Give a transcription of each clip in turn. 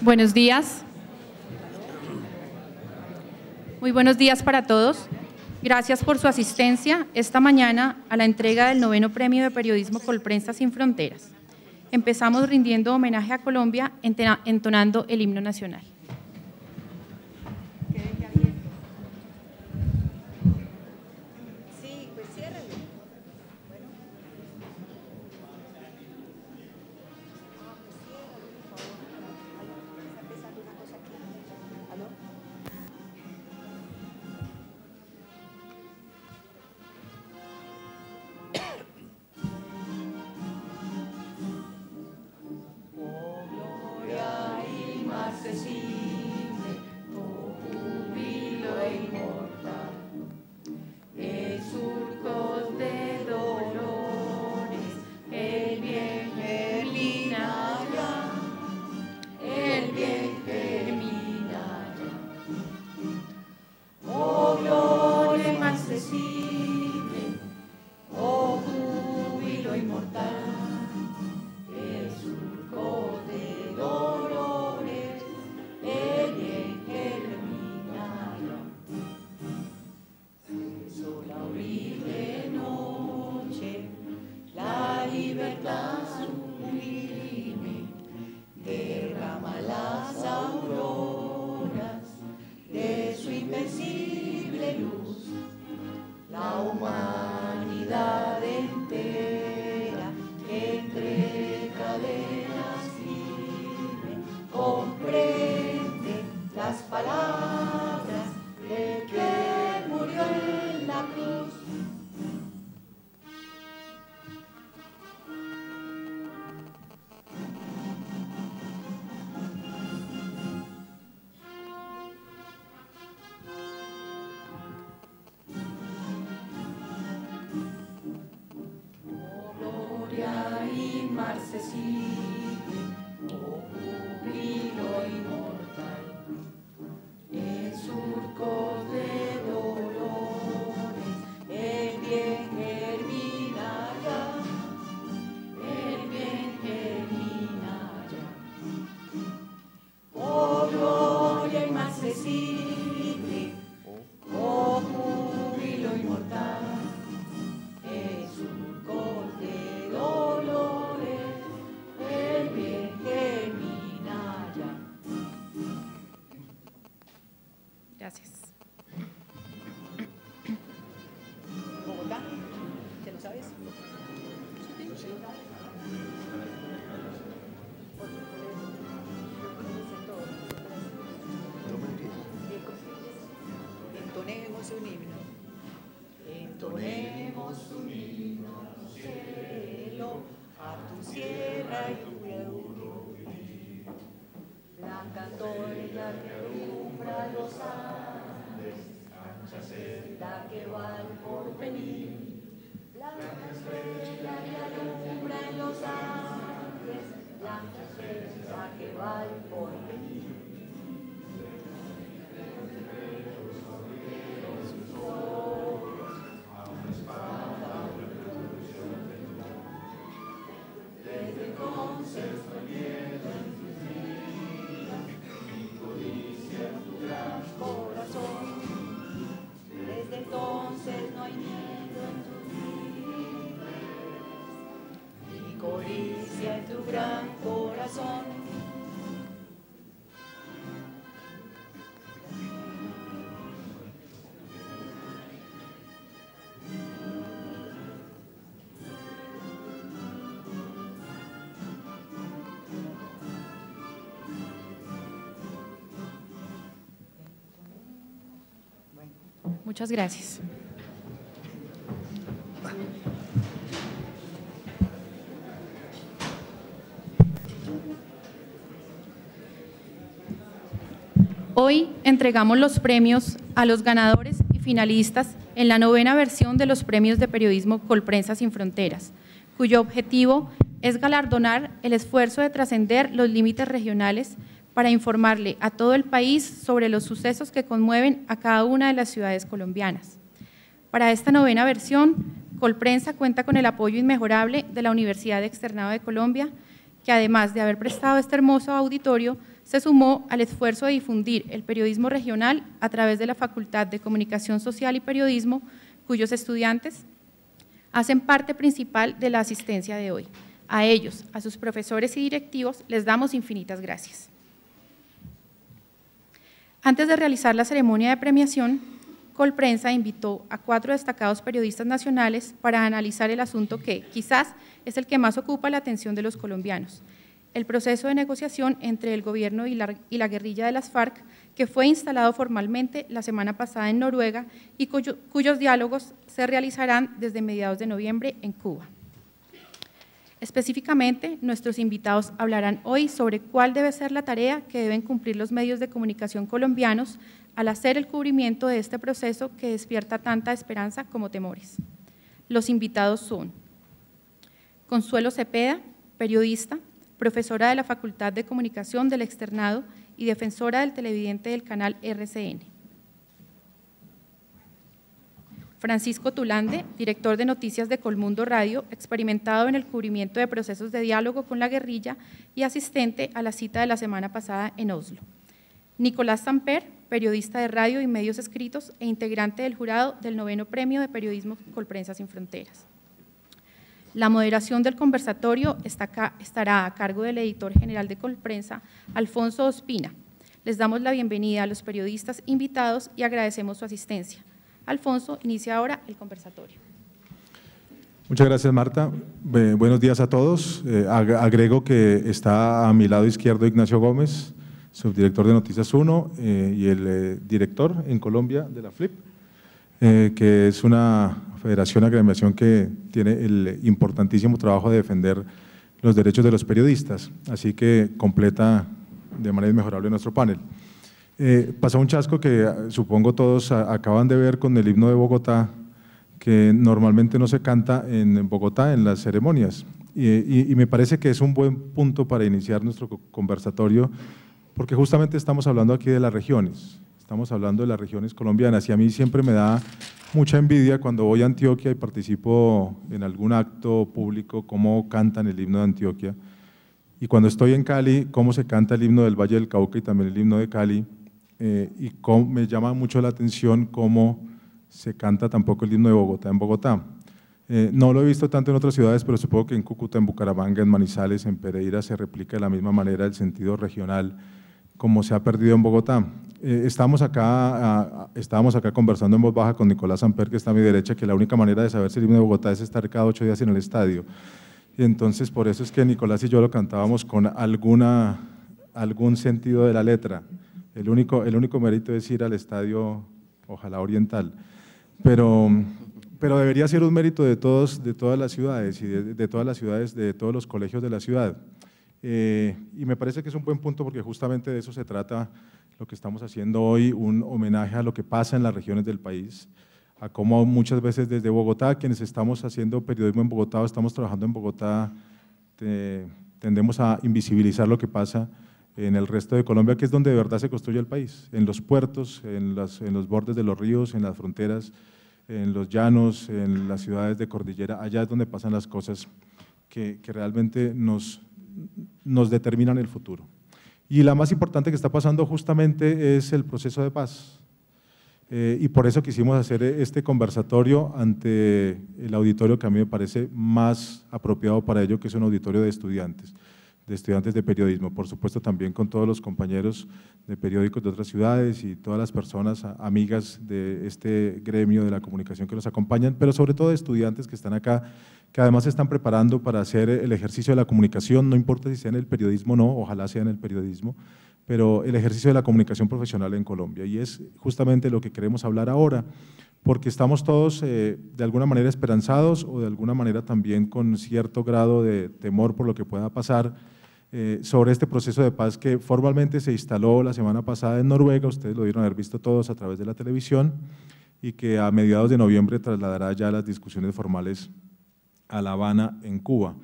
Buenos días. Muy buenos días para todos. Gracias por su asistencia esta mañana a la entrega del 9º Premio de Periodismo Colprensa Sin Fronteras. Empezamos rindiendo homenaje a Colombia entonando el himno nacional. Muchas gracias. Hoy entregamos los premios a los ganadores y finalistas en la 9ª versión de los Premios de Periodismo Colprensa Sin Fronteras, cuyo objetivo es galardonar el esfuerzo de trascender los límites regionales para informarle a todo el país sobre los sucesos que conmueven a cada una de las ciudades colombianas. Para esta 9ª versión, Colprensa cuenta con el apoyo inmejorable de la Universidad Externado de Colombia, que además de haber prestado este hermoso auditorio, se sumó al esfuerzo de difundir el periodismo regional a través de la Facultad de Comunicación Social y Periodismo, cuyos estudiantes hacen parte principal de la asistencia de hoy. A ellos, a sus profesores y directivos, les damos infinitas gracias. Antes de realizar la ceremonia de premiación, Colprensa invitó a 4 destacados periodistas nacionales para analizar el asunto que, quizás, es el que más ocupa la atención de los colombianos: el proceso de negociación entre el gobierno y la guerrilla de las FARC, que fue instalado formalmente la semana pasada en Noruega y cuyos diálogos se realizarán desde mediados de noviembre en Cuba. Específicamente, nuestros invitados hablarán hoy sobre cuál debe ser la tarea que deben cumplir los medios de comunicación colombianos al hacer el cubrimiento de este proceso que despierta tanta esperanza como temores. Los invitados son Consuelo Cepeda, periodista, profesora de la Facultad de Comunicación del Externado y defensora del televidente del canal RCN. Francisco Tulande, director de noticias de Colmundo Radio, experimentado en el cubrimiento de procesos de diálogo con la guerrilla y asistente a la cita de la semana pasada en Oslo. Nicolás Samper, periodista de radio y medios escritos e integrante del jurado del 9º Premio de Periodismo Colprensa Sin Fronteras. La moderación del conversatorio estará a cargo del editor general de Colprensa, Alfonso Ospina. Les damos la bienvenida a los periodistas invitados y agradecemos su asistencia. Alfonso, inicia ahora el conversatorio. Muchas gracias, Marta. Buenos días a todos. Agrego que está a mi lado izquierdo Ignacio Gómez, subdirector de Noticias 1 y el director en Colombia de la FLIP, que es una federación, agremiación que tiene el importantísimo trabajo de defender los derechos de los periodistas, así que completa de manera inmejorable nuestro panel. Pasó un chasco que supongo todos acaban de ver con el himno de Bogotá, que normalmente no se canta en Bogotá en las ceremonias, y me parece que es un buen punto para iniciar nuestro conversatorio, porque justamente estamos hablando aquí de las regiones, estamos hablando de las regiones colombianas, y a mí siempre me da mucha envidia cuando voy a Antioquia y participo en algún acto público, cómo cantan el himno de Antioquia, y cuando estoy en Cali, cómo se canta el himno del Valle del Cauca y también el himno de Cali, y me llama mucho la atención cómo se canta tampoco el himno de Bogotá en Bogotá. No lo he visto tanto en otras ciudades, pero supongo que en Cúcuta, en Bucaramanga, en Manizales, en Pereira se replica de la misma manera el sentido regional como se ha perdido en Bogotá. Estábamos acá conversando en voz baja con Nicolás Samper, que está a mi derecha, que la única manera de saber si el himno de Bogotá es estar cada 8 días en el estadio. Y entonces por eso es que Nicolás y yo lo cantábamos con algún sentido de la letra. El único mérito es ir al estadio, ojalá Oriental, pero debería ser un mérito de todas las ciudades y de todas las ciudades, de todos los colegios de la ciudad. Y me parece que es un buen punto porque justamente de eso se trata lo que estamos haciendo hoy, un homenaje a lo que pasa en las regiones del país, a cómo muchas veces desde Bogotá, quienes estamos haciendo periodismo en Bogotá o estamos trabajando en Bogotá, tendemos a invisibilizar lo que pasa en el resto de Colombia, que es donde de verdad se construye el país, en los puertos, en los bordes de los ríos, en las fronteras, en los llanos, en las ciudades de cordillera, allá es donde pasan las cosas que realmente nos determinan el futuro. Y la más importante que está pasando justamente es el proceso de paz. Y por eso quisimos hacer este conversatorio ante el auditorio que a mí me parece más apropiado para ello, que es un auditorio de estudiantes de periodismo, por supuesto también con todos los compañeros de periódicos de otras ciudades y todas las personas amigas de este gremio de la comunicación que nos acompañan, pero sobre todo de estudiantes que están acá, que además se están preparando para hacer el ejercicio de la comunicación, no importa si sea en el periodismo o no, ojalá sea en el periodismo, pero el ejercicio de la comunicación profesional en Colombia, y es justamente lo que queremos hablar ahora, porque estamos todos de alguna manera esperanzados o de alguna manera también con cierto grado de temor por lo que pueda pasar sobre este proceso de paz que formalmente se instaló la semana pasada en Noruega, ustedes lo debieron haber visto todos a través de la televisión, y que a mediados de noviembre trasladará ya las discusiones formales a La Habana, en Cuba.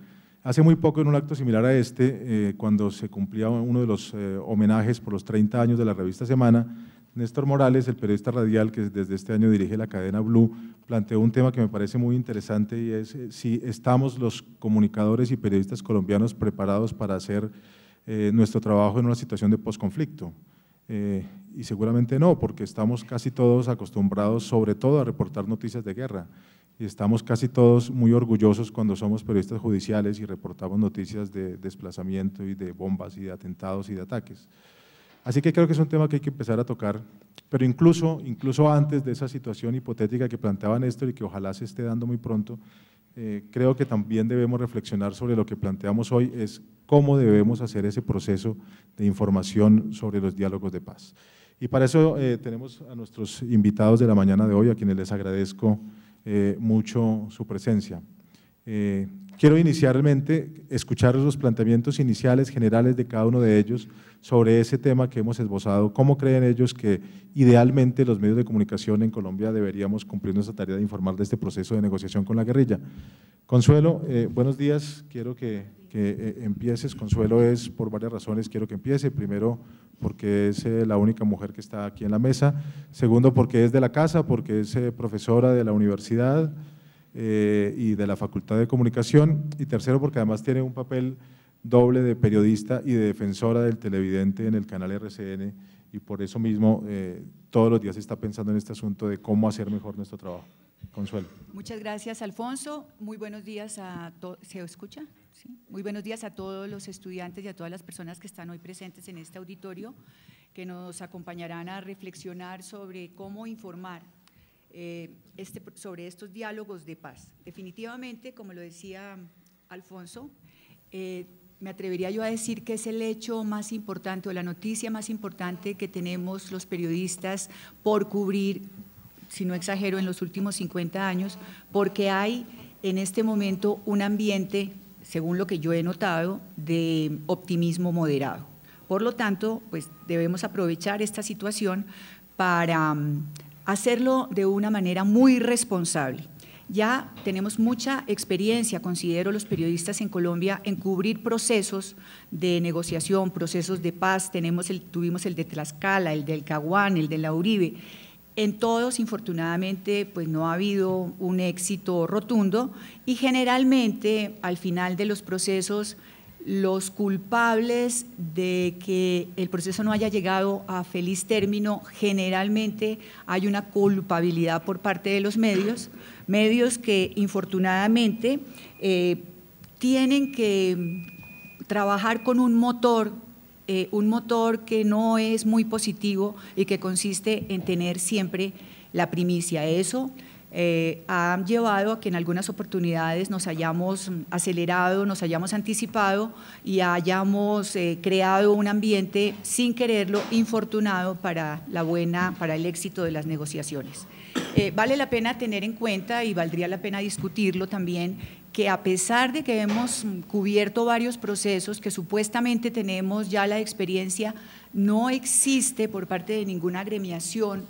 Hace muy poco, en un acto similar a este, cuando se cumplía uno de los homenajes por los 30 años de la revista Semana, Néstor Morales, el periodista radial que desde este año dirige la cadena Blue, planteó un tema que me parece muy interesante y es si estamos los comunicadores y periodistas colombianos preparados para hacer nuestro trabajo en una situación de posconflicto. Y seguramente no, porque estamos casi todos acostumbrados sobre todo a reportar noticias de guerra y estamos casi todos muy orgullosos cuando somos periodistas judiciales y reportamos noticias de desplazamiento y de bombas y de atentados y de ataques. Así que creo que es un tema que hay que empezar a tocar, pero incluso antes de esa situación hipotética que planteaba Néstor y que ojalá se esté dando muy pronto, creo que también debemos reflexionar sobre lo que planteamos hoy, es cómo debemos hacer ese proceso de información sobre los diálogos de paz. Y para eso tenemos a nuestros invitados de la mañana de hoy, a quienes les agradezco mucho su presencia. Quiero inicialmente escuchar los planteamientos iniciales generales de cada uno de ellos sobre ese tema que hemos esbozado. ¿Cómo creen ellos que idealmente los medios de comunicación en Colombia deberíamos cumplir nuestra tarea de informar de este proceso de negociación con la guerrilla? Consuelo, buenos días, quiero que empieces. Consuelo es por varias razones, quiero que empiece. Primero, porque es la única mujer que está aquí en la mesa. Segundo, porque es de la casa, porque es profesora de la universidad y de la Facultad de Comunicación. Y tercero, porque además tiene un papel doble de periodista y de defensora del televidente en el canal RCN, y por eso mismo todos los días está pensando en este asunto de cómo hacer mejor nuestro trabajo. Consuelo. Muchas gracias, Alfonso. Muy buenos días a todos. ¿Se escucha? ¿Sí? Muy buenos días a todos los estudiantes y a todas las personas que están hoy presentes en este auditorio, que nos acompañarán a reflexionar sobre cómo informar sobre estos diálogos de paz. Definitivamente, como lo decía Alfonso, me atrevería yo a decir que es el hecho más importante o la noticia más importante que tenemos los periodistas por cubrir, si no exagero, en los últimos 50 años, porque hay en este momento un ambiente, según lo que yo he notado, de optimismo moderado. Por lo tanto, pues debemos aprovechar esta situación para hacerlo de una manera muy responsable. Ya tenemos mucha experiencia, considero, los periodistas en Colombia en cubrir procesos de negociación, procesos de paz. Tuvimos el de Tlaxcala, el del Caguán, el de la Uribe. En todos, infortunadamente, pues no ha habido un éxito rotundo y generalmente al final de los procesos los culpables de que el proceso no haya llegado a feliz término, generalmente hay una culpabilidad por parte de los medios que infortunadamente tienen que trabajar con un motor que no es muy positivo y que consiste en tener siempre la primicia. Eso ha llevado a que en algunas oportunidades nos hayamos acelerado, nos hayamos anticipado y hayamos creado un ambiente sin quererlo infortunado para el éxito de las negociaciones. Vale la pena tener en cuenta y valdría la pena discutirlo también, que a pesar de que hemos cubierto varios procesos, que supuestamente tenemos ya la experiencia, no existe por parte de ninguna agremiación,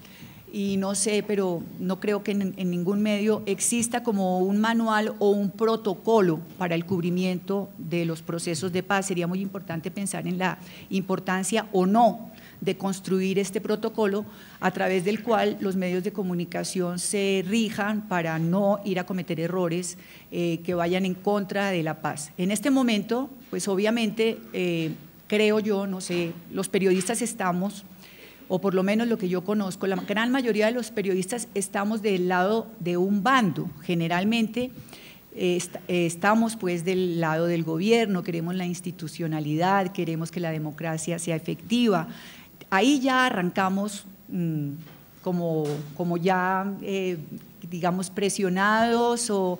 y no sé, pero no creo que en ningún medio exista como un manual o un protocolo para el cubrimiento de los procesos de paz. Sería muy importante pensar en la importancia o no de construir este protocolo a través del cual los medios de comunicación se rijan para no ir a cometer errores que vayan en contra de la paz. En este momento, pues obviamente, creo yo, no sé, los periodistas estamos, o por lo menos lo que yo conozco, la gran mayoría de los periodistas estamos del lado de un bando. Generalmente estamos pues del lado del gobierno, queremos la institucionalidad, queremos que la democracia sea efectiva. Ahí ya arrancamos como ya, digamos, presionados o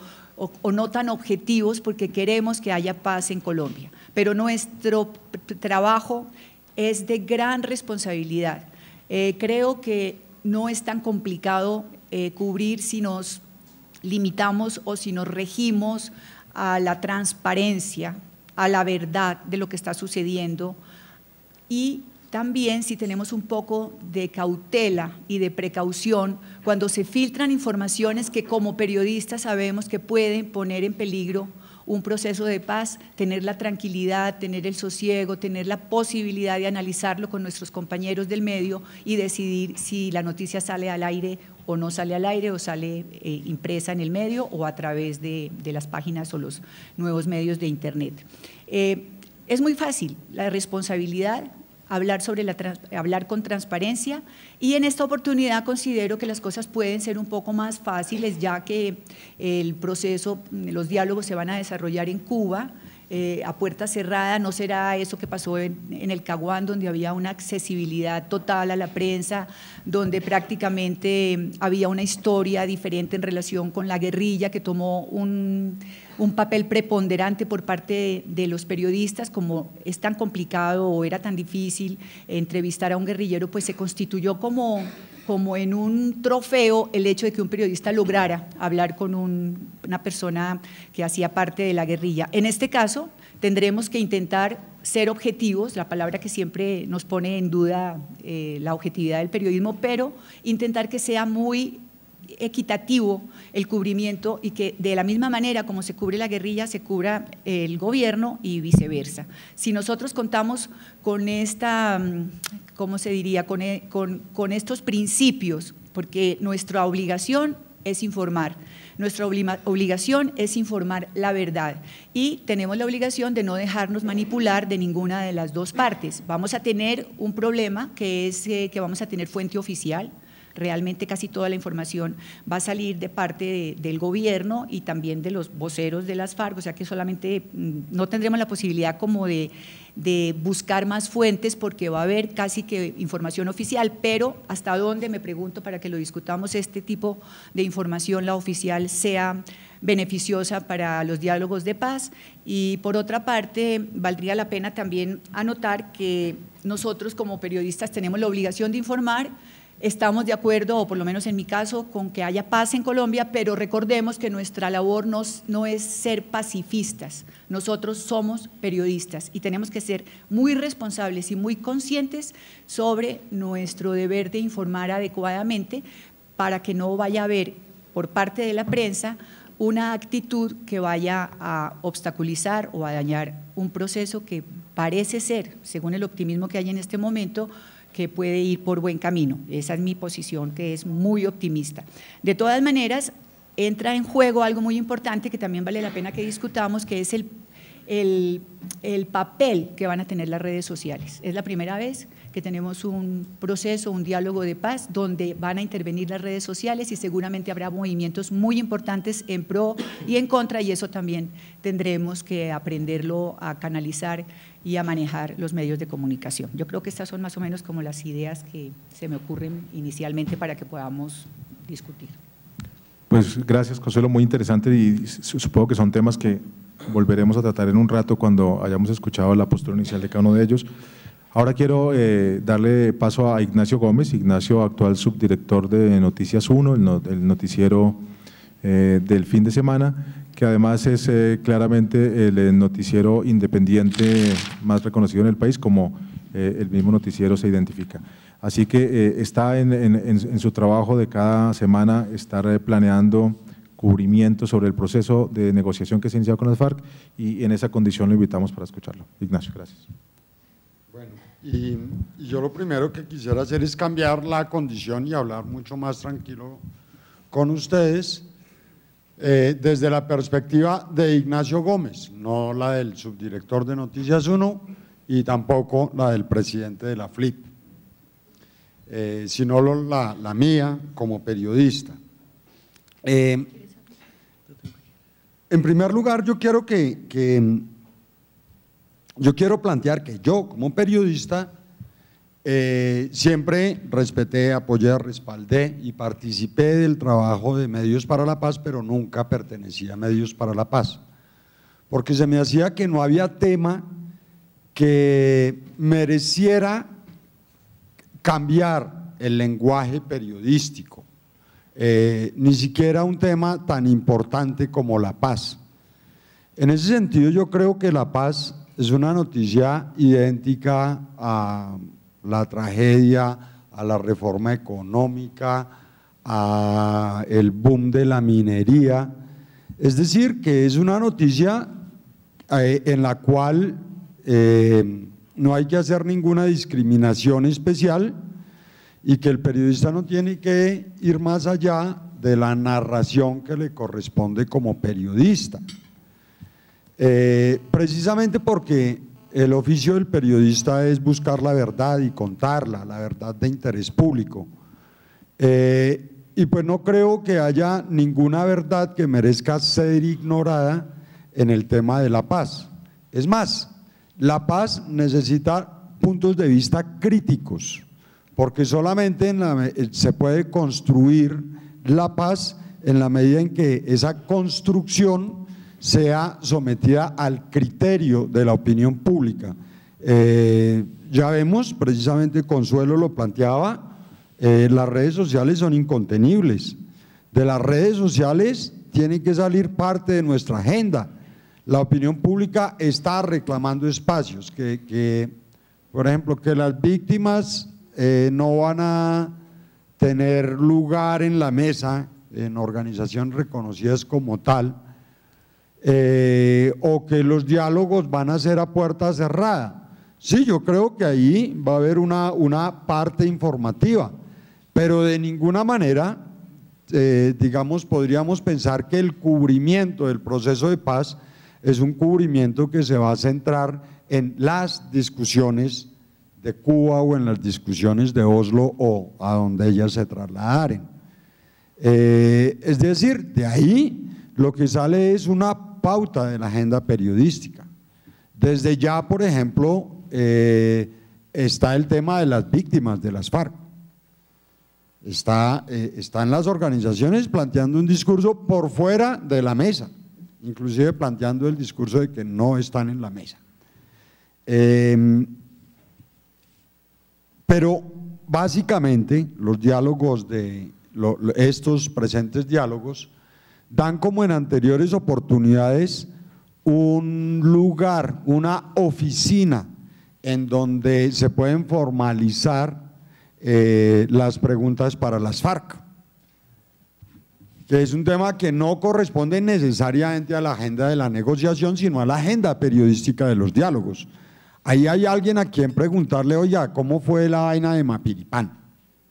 no tan objetivos porque queremos que haya paz en Colombia. Pero nuestro trabajo es de gran responsabilidad. Creo que no es tan complicado cubrir si nos limitamos o si nos regimos a la transparencia, a la verdad de lo que está sucediendo, y también si tenemos un poco de cautela y de precaución cuando se filtran informaciones que como periodistas sabemos que pueden poner en peligro un proceso de paz, tener la tranquilidad, tener el sosiego, tener la posibilidad de analizarlo con nuestros compañeros del medio y decidir si la noticia sale al aire o no sale al aire, o sale impresa en el medio o a través de las páginas o los nuevos medios de Internet. Es muy fácil, la responsabilidad, hablar con transparencia, y en esta oportunidad considero que las cosas pueden ser un poco más fáciles, ya que el proceso, los diálogos se van a desarrollar en Cuba, a puerta cerrada. No será eso que pasó en el Caguán, donde había una accesibilidad total a la prensa, donde prácticamente había una historia diferente en relación con la guerrilla, que tomó un papel preponderante por parte de los periodistas. Como es tan complicado o era tan difícil entrevistar a un guerrillero, pues se constituyó como en un trofeo el hecho de que un periodista lograra hablar con una persona que hacía parte de la guerrilla. En este caso, tendremos que intentar ser objetivos, la palabra que siempre nos pone en duda la objetividad del periodismo, pero intentar que sea muy equitativo el cubrimiento, y que de la misma manera como se cubre la guerrilla se cubra el gobierno y viceversa. Si nosotros contamos con esta, ¿cómo se diría?, con estos principios, porque nuestra obligación es informar, nuestra obligación es informar la verdad, y tenemos la obligación de no dejarnos manipular de ninguna de las dos partes. Vamos a tener un problema, que es que vamos a tener fuente oficial. Realmente casi toda la información va a salir de parte del gobierno y también de los voceros de las FARC, o sea que solamente no tendremos la posibilidad como de buscar más fuentes, porque va a haber casi que información oficial, pero hasta dónde, me pregunto, para que lo discutamos, este tipo de información, la oficial, sea beneficiosa para los diálogos de paz. Y por otra parte, valdría la pena también anotar que nosotros como periodistas tenemos la obligación de informar. Estamos de acuerdo, o por lo menos en mi caso, con que haya paz en Colombia, pero recordemos que nuestra labor no es ser pacifistas. Nosotros somos periodistas y tenemos que ser muy responsables y muy conscientes sobre nuestro deber de informar adecuadamente, para que no vaya a haber por parte de la prensa una actitud que vaya a obstaculizar o a dañar un proceso que parece ser, según el optimismo que hay en este momento, que puede ir por buen camino. Esa es mi posición, que es muy optimista. De todas maneras, entra en juego algo muy importante que también vale la pena que discutamos, que es el papel que van a tener las redes sociales. Es la primera vez que tenemos un proceso, un diálogo de paz, donde van a intervenir las redes sociales, y seguramente habrá movimientos muy importantes en pro y en contra, y eso también tendremos que aprenderlo a canalizar y a manejar los medios de comunicación. Yo creo que estas son más o menos como las ideas que se me ocurren inicialmente para que podamos discutir. Pues gracias, Consuelo, muy interesante, y supongo que son temas que volveremos a tratar en un rato cuando hayamos escuchado la postura inicial de cada uno de ellos. Ahora quiero darle paso a Ignacio Gómez. Ignacio, actual subdirector de Noticias 1, el noticiero del fin de semana, que además es claramente el noticiero independiente más reconocido en el país, como el mismo noticiero se identifica. Así que está en su trabajo de cada semana estar planeando cubrimiento sobre el proceso de negociación que se ha iniciado con las FARC, y en esa condición lo invitamos para escucharlo. Ignacio, gracias. Bueno, y yo lo primero que quisiera hacer es cambiar la condición y hablar mucho más tranquilo con ustedes, desde la perspectiva de Ignacio Gómez, no la del subdirector de Noticias 1 y tampoco la del presidente de la FLIP, sino la mía como periodista. En primer lugar, yo quiero plantear que yo, como periodista, siempre respeté, apoyé, respaldé y participé del trabajo de Medios para la Paz, pero nunca pertenecía a Medios para la Paz, porque se me hacía que no había tema que mereciera cambiar el lenguaje periodístico. Ni siquiera un tema tan importante como la paz. En ese sentido, yo creo que la paz es una noticia idéntica a la tragedia, a la reforma económica, a el boom de la minería. Es decir, que es una noticia en la cual no hay que hacer ninguna discriminación especial, y que el periodista no tiene que ir más allá de la narración que le corresponde como periodista. Precisamente porque el oficio del periodista es buscar la verdad y contarla, la verdad de interés público. Y pues no creo que haya ninguna verdad que merezca ser ignorada en el tema de la paz. Es más, la paz necesita puntos de vista críticos, porque solamente se puede construir la paz en la medida en que esa construcción sea sometida al criterio de la opinión pública. Ya vemos, precisamente Consuelo lo planteaba, las redes sociales son incontenibles. De las redes sociales tiene que salir parte de nuestra agenda. La opinión pública está reclamando espacios, por ejemplo, que las víctimas no van a tener lugar en la mesa, en organizaciones reconocidas como tal, o que los diálogos van a ser a puerta cerrada. Sí, yo creo que ahí va a haber una parte informativa, pero de ninguna manera, digamos, podríamos pensar que el cubrimiento del proceso de paz es un cubrimiento que se va a centrar en las discusiones de Cuba o en las discusiones de Oslo o a donde ellas se trasladaren. Es decir, de ahí lo que sale es una pauta de la agenda periodística. Desde ya, por ejemplo, está el tema de las víctimas de las FARC. Están las organizaciones planteando un discurso por fuera de la mesa, inclusive planteando el discurso de que no están en la mesa. Pero básicamente los diálogos estos presentes diálogos dan, como en anteriores oportunidades, un lugar, una oficina en donde se pueden formalizar las preguntas para las FARC, que es un tema que no corresponde necesariamente a la agenda de la negociación, sino a la agenda periodística de los diálogos. Ahí hay alguien a quien preguntarle, oye, ¿cómo fue la vaina de Mapiripán?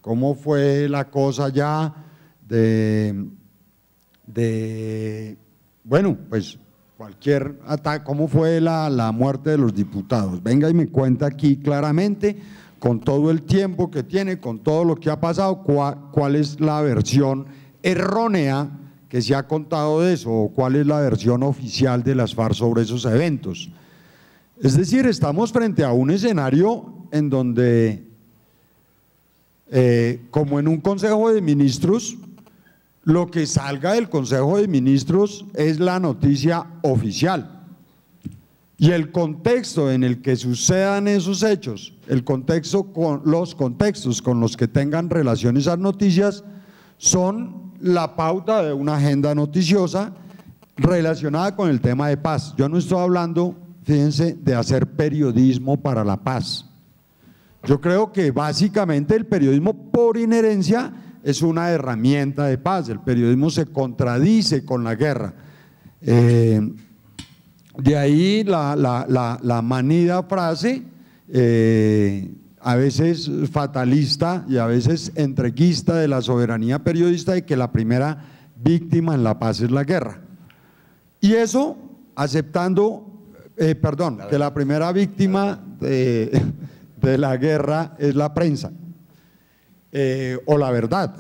¿Cómo fue la cosa ya bueno, pues cualquier ataque, cómo fue la muerte de los diputados? Venga y me cuenta aquí claramente, con todo el tiempo que tiene, con todo lo que ha pasado, cuál es la versión errónea que se ha contado de eso, o cuál es la versión oficial de las FARC sobre esos eventos. Es decir, estamos frente a un escenario en donde, como en un Consejo de Ministros, lo que salga del Consejo de Ministros es la noticia oficial. Y el contexto en el que sucedan esos hechos, los contextos con los que tengan relación esas noticias, son la pauta de una agenda noticiosa relacionada con el tema de paz. Yo no estoy hablando, fíjense, de hacer periodismo para la paz. Yo creo que básicamente el periodismo por inherencia es una herramienta de paz. El periodismo se contradice con la guerra. De ahí la manida frase, a veces fatalista y a veces entreguista, de la soberanía periodista, de que la primera víctima en la paz es la guerra. Y eso aceptando, que la primera víctima de la guerra es la prensa, o la verdad.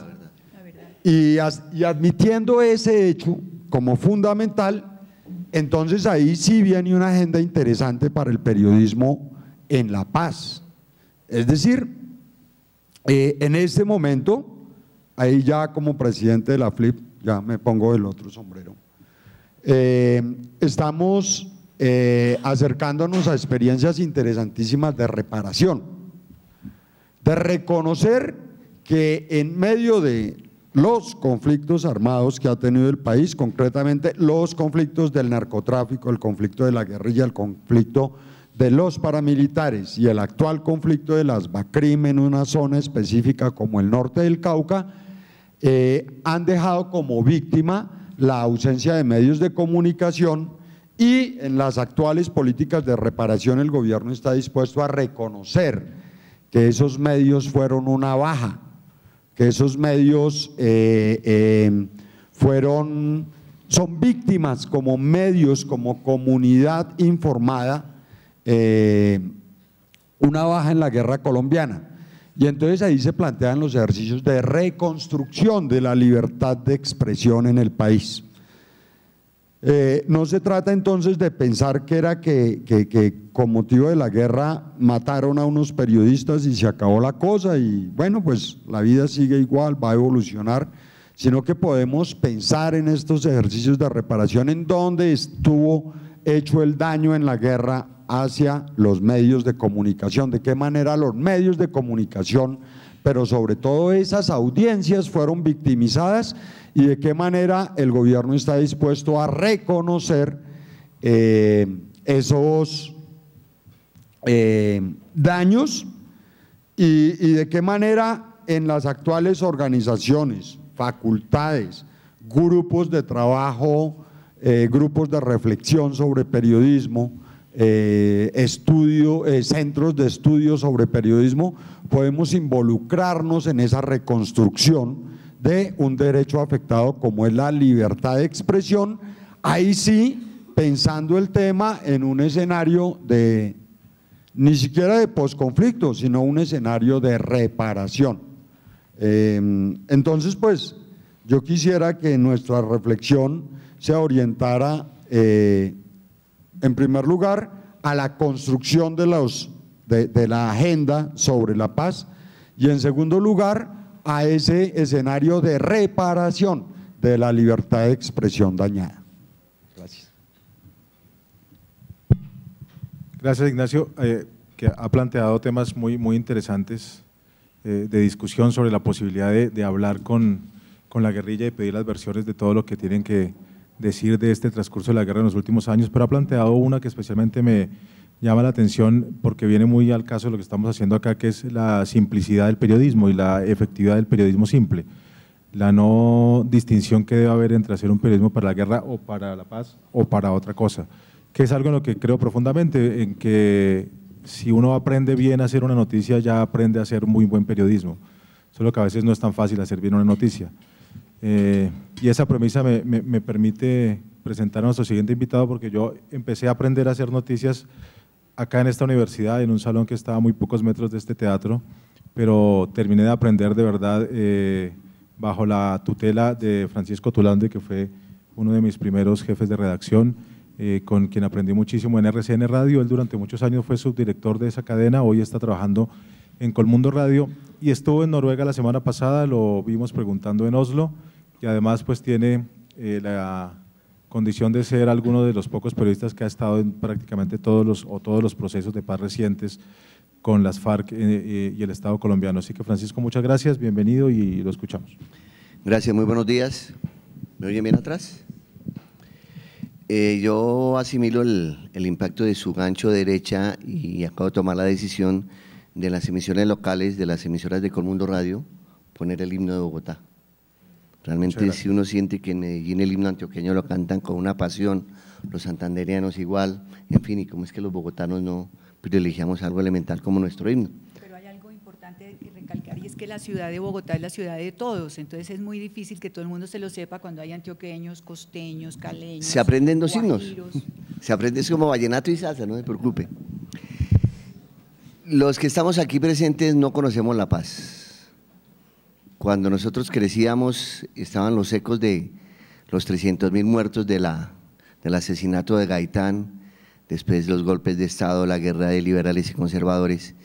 Y admitiendo ese hecho como fundamental, entonces ahí sí viene una agenda interesante para el periodismo en la paz. Es decir, en este momento, ahí ya como presidente de la FLIP, ya me pongo el otro sombrero, estamos acercándonos a experiencias interesantísimas de reparación, de reconocer que en medio de los conflictos armados que ha tenido el país, concretamente los conflictos del narcotráfico, el conflicto de la guerrilla, el conflicto de los paramilitares y el actual conflicto de las BACRIM en una zona específica como el norte del Cauca, han dejado como víctima la ausencia de medios de comunicación, y en las actuales políticas de reparación el gobierno está dispuesto a reconocer que esos medios fueron una baja, que esos medios son víctimas como medios, como comunidad informada, una baja en la guerra colombiana. Y entonces ahí se plantean los ejercicios de reconstrucción de la libertad de expresión en el país. No se trata entonces de pensar que era que con motivo de la guerra mataron a unos periodistas y se acabó la cosa y bueno, pues la vida sigue igual, va a evolucionar, sino que podemos pensar en estos ejercicios de reparación en donde estuvo hecho el daño en la guerra hacia los medios de comunicación, de qué manera los medios de comunicación, pero sobre todo esas audiencias fueron victimizadas y de qué manera el gobierno está dispuesto a reconocer esos daños y de qué manera en las actuales organizaciones, facultades, grupos de trabajo, grupos de reflexión sobre periodismo, centros de estudio sobre periodismo, podemos involucrarnos en esa reconstrucción de un derecho afectado como es la libertad de expresión, ahí sí pensando el tema en un escenario de, ni siquiera de posconflicto, sino un escenario de reparación. Entonces pues yo quisiera que nuestra reflexión se orientara en primer lugar a la construcción de la agenda sobre la paz y en segundo lugar a ese escenario de reparación de la libertad de expresión dañada. Gracias. Gracias, Ignacio, que ha planteado temas muy interesantes de discusión sobre la posibilidad de hablar con la guerrilla y pedir las versiones de todo lo que tienen que decir de este transcurso de la guerra en los últimos años, pero ha planteado una que especialmente me llama la atención porque viene muy al caso de lo que estamos haciendo acá, que es la simplicidad del periodismo y la efectividad del periodismo simple, la no distinción que debe haber entre hacer un periodismo para la guerra o para la paz o para otra cosa, que es algo en lo que creo profundamente, en que si uno aprende bien a hacer una noticia, ya aprende a hacer muy buen periodismo, solo que a veces no es tan fácil hacer bien una noticia. Y esa premisa me permite presentar a nuestro siguiente invitado, porque yo empecé a aprender a hacer noticias acá en esta universidad, en un salón que estaba a muy pocos metros de este teatro, pero terminé de aprender de verdad bajo la tutela de Francisco Tulande, que fue uno de mis primeros jefes de redacción, con quien aprendí muchísimo en RCN Radio. Él durante muchos años fue subdirector de esa cadena, hoy está trabajando en Colmundo Radio y estuvo en Noruega la semana pasada, lo vimos preguntando en Oslo y además pues tiene la condición de ser alguno de los pocos periodistas que ha estado en prácticamente todos los procesos de paz recientes con las FARC y el Estado colombiano. Así que Francisco, muchas gracias, bienvenido y lo escuchamos. Gracias, muy buenos días. ¿Me oyen bien atrás? Yo asimilo el impacto de su gancho derecha y acabo de tomar la decisión de las emisiones locales, de las emisoras de Colmundo Radio, poner el himno de Bogotá. Realmente si uno siente que en Medellín el himno antioqueño lo cantan con una pasión, los santandereanos igual, en fin, y como es que los bogotanos no privilegiamos algo elemental como nuestro himno. Pero hay algo importante que recalcar y es que la ciudad de Bogotá es la ciudad de todos, entonces es muy difícil que todo el mundo se lo sepa cuando hay antioqueños, costeños, caleños. Se aprenden dos himnos, guajiros. se aprende como vallenato y salsa, no se preocupe. Los que estamos aquí presentes no conocemos la paz. Cuando nosotros crecíamos estaban los ecos de los 300.000 muertos del asesinato de Gaitán, después los golpes de Estado, la guerra de liberales y conservadores,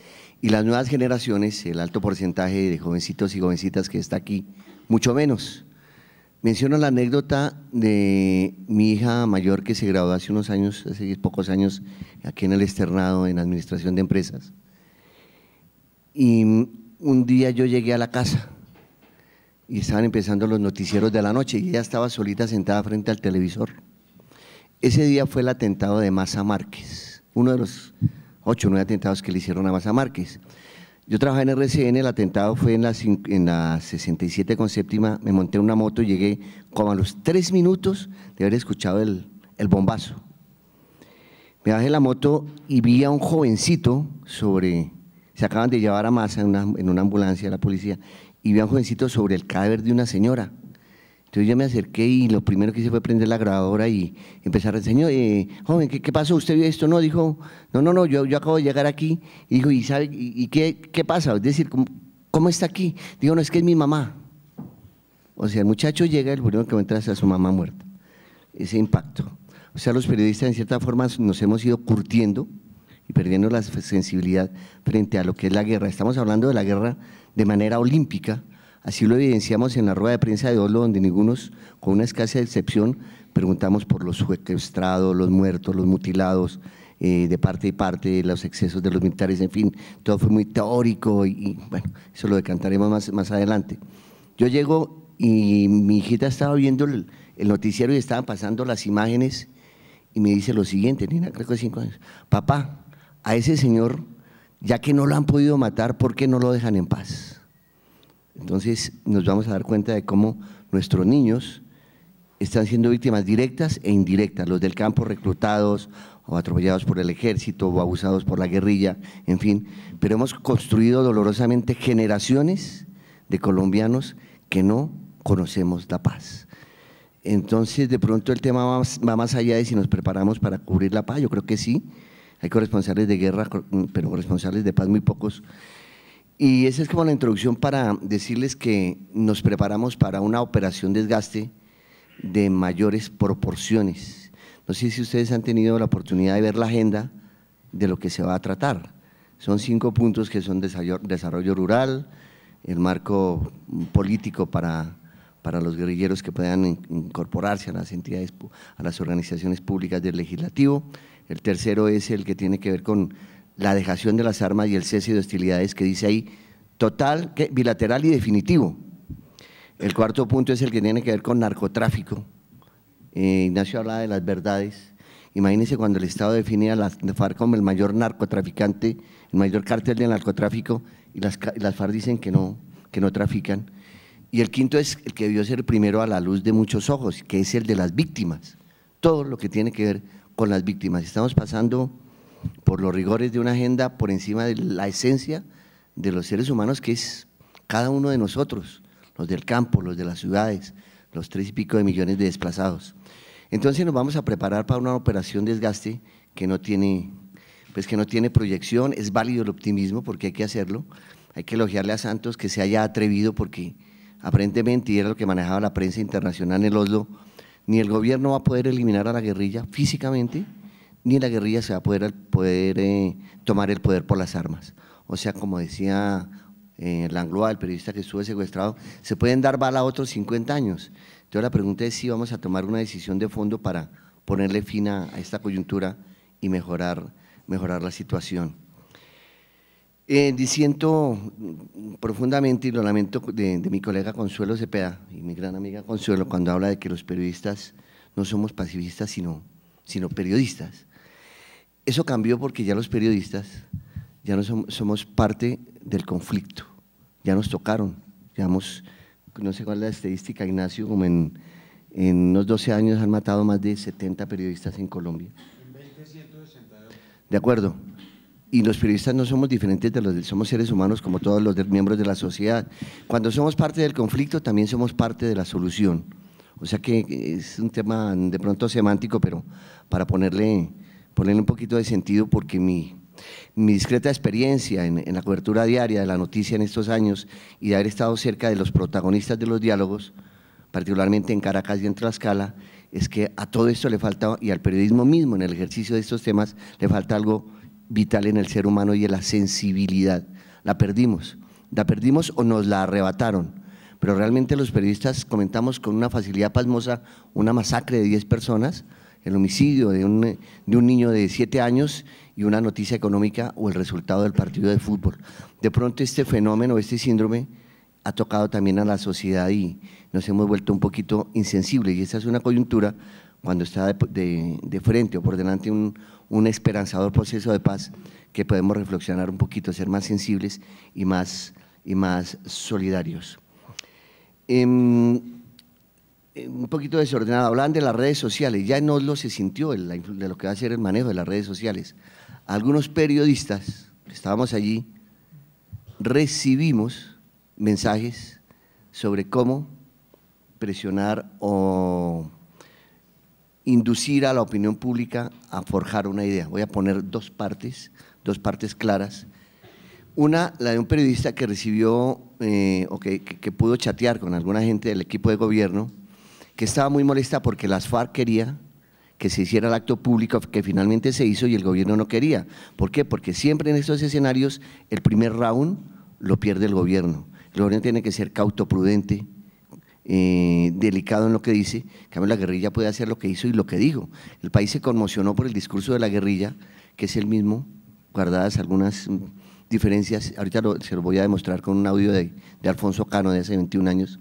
y las nuevas generaciones, el alto porcentaje de jovencitos y jovencitas que está aquí, mucho menos. Menciono la anécdota de mi hija mayor que se graduó hace unos años, hace pocos años, aquí en el externado en administración de empresas. Y un día yo llegué a la casa y estaban empezando los noticieros de la noche y ella estaba solita sentada frente al televisor. Ese día fue el atentado de Maza Márquez, uno de los 8 o 9 atentados que le hicieron a Maza Márquez. Yo trabajaba en RCN, el atentado fue en la 67 con séptima, me monté en una moto y llegué como a los 3 minutos de haber escuchado el bombazo. Me bajé la moto y vi a un jovencito se acaban de llevar a Maza en una ambulancia de la policía, y vi a un jovencito sobre el cadáver de una señora Entonces yo me acerqué y lo primero que hice fue prender la grabadora y empezar a decir, señor, joven, ¿qué pasó? ¿Usted vio esto? No, dijo, no, yo acabo de llegar aquí. Y dijo, ¿y sabe qué pasa? Es decir, ¿cómo está aquí? Digo, no, es que es mi mamá. O sea, el muchacho llega, el primero que encuentra es a su mamá muerta. Ese impacto. O sea, los periodistas en cierta forma nos hemos ido curtiendo y perdiendo la sensibilidad frente a lo que es la guerra. Estamos hablando de la guerra de manera olímpica. Así lo evidenciamos en la rueda de prensa de Oslo, donde ningunos, con una escasa excepción, preguntamos por los secuestrados, los muertos, los mutilados, de parte y parte, los excesos de los militares, en fin, todo fue muy teórico y bueno, eso lo decantaremos más adelante. Yo llego y mi hijita estaba viendo el noticiero y estaban pasando las imágenes y me dice lo siguiente, Nina, creo que 5 años, papá, a ese señor, ya que no lo han podido matar, ¿por qué no lo dejan en paz? Entonces nos vamos a dar cuenta de cómo nuestros niños están siendo víctimas directas e indirectas, los del campo reclutados o atropellados por el ejército o abusados por la guerrilla, en fin, pero hemos construido dolorosamente generaciones de colombianos que no conocemos la paz. Entonces de pronto el tema va más allá de si nos preparamos para cubrir la paz, yo creo que sí, hay corresponsales de guerra, pero corresponsales de paz muy pocos. Y esa es como la introducción para decirles que nos preparamos para una operación desgaste de mayores proporciones. No sé si ustedes han tenido la oportunidad de ver la agenda de lo que se va a tratar. Son 5 puntos que son desarrollo rural, el marco político para los guerrilleros que puedan incorporarse a las entidades, a las organizaciones públicas del legislativo. El tercero es el que tiene que ver con la dejación de las armas y el cese de hostilidades, que dice ahí total, bilateral y definitivo. El cuarto punto es el que tiene que ver con narcotráfico. Ignacio hablaba de las verdades. Imagínense cuando el Estado define a las FARC como el mayor narcotraficante, el mayor cártel del narcotráfico, y las FARC dicen que no trafican. Y el quinto es el que debió ser primero a la luz de muchos ojos, que es el de las víctimas. Todo lo que tiene que ver con las víctimas. Estamos pasando por los rigores de una agenda por encima de la esencia de los seres humanos, que es cada uno de nosotros, los del campo, los de las ciudades, los 3 y pico de millones de desplazados. Entonces nos vamos a preparar para una operación desgaste que no tiene proyección. Es válido el optimismo porque hay que hacerlo, hay que elogiarle a Santos que se haya atrevido, porque aparentemente, y era lo que manejaba la prensa internacional en el Oslo, ni el gobierno va a poder eliminar a la guerrilla físicamente, ni la guerrilla se va a poder tomar el poder por las armas. O sea, como decía Langlois, el periodista que estuvo secuestrado, se pueden dar bala a otros 50 años. Entonces la pregunta es si vamos a tomar una decisión de fondo para ponerle fin a esta coyuntura y mejorar la situación. Disiento profundamente, y lo lamento, de mi colega Consuelo Cepeda y mi gran amiga Consuelo, cuando habla de que los periodistas no somos pacifistas sino periodistas. Eso cambió porque ya los periodistas ya no somos parte del conflicto, ya nos tocaron, digamos, no sé cuál es la estadística, Ignacio, como en unos 12 años han matado más de 70 periodistas en Colombia. En 20, 162. De acuerdo, y los periodistas no somos diferentes somos seres humanos como todos los miembros de la sociedad. Cuando somos parte del conflicto también somos parte de la solución. O sea que es un tema de pronto semántico, pero para ponerle un poquito de sentido, porque mi discreta experiencia en la cobertura diaria de la noticia en estos años y de haber estado cerca de los protagonistas de los diálogos, particularmente en Caracas y en Tlaxcala, es que a todo esto le falta, y al periodismo mismo en el ejercicio de estos temas, le falta algo vital en el ser humano, y es la sensibilidad. La perdimos o nos la arrebataron. Pero realmente los periodistas comentamos con una facilidad pasmosa una masacre de 10 personas, el homicidio de un niño de 7 años y una noticia económica o el resultado del partido de fútbol. De pronto este fenómeno, este síndrome ha tocado también a la sociedad y nos hemos vuelto un poquito insensibles, y esa es una coyuntura cuando está de frente o por delante un esperanzador proceso de paz, que podemos reflexionar un poquito, ser más sensibles y más solidarios. Un poquito desordenado, hablaban de las redes sociales, ya en Oslo se sintió de lo que va a ser el manejo de las redes sociales. Algunos periodistas que estábamos allí recibimos mensajes sobre cómo presionar o inducir a la opinión pública a forjar una idea. Voy a poner dos partes claras. Una, la de un periodista que recibió o que pudo chatear con alguna gente del equipo de gobierno, que estaba muy molesta porque las FARC quería que se hiciera el acto público que finalmente se hizo y el gobierno no quería. ¿Por qué? Porque siempre en estos escenarios el primer round lo pierde el gobierno. El gobierno tiene que ser cauto, prudente, delicado en lo que dice. En cambio, la guerrilla puede hacer lo que hizo y lo que dijo. El país se conmocionó por el discurso de la guerrilla, que es el mismo, guardadas algunas diferencias. Ahorita se lo voy a demostrar con un audio de Alfonso Cano de hace 21 años.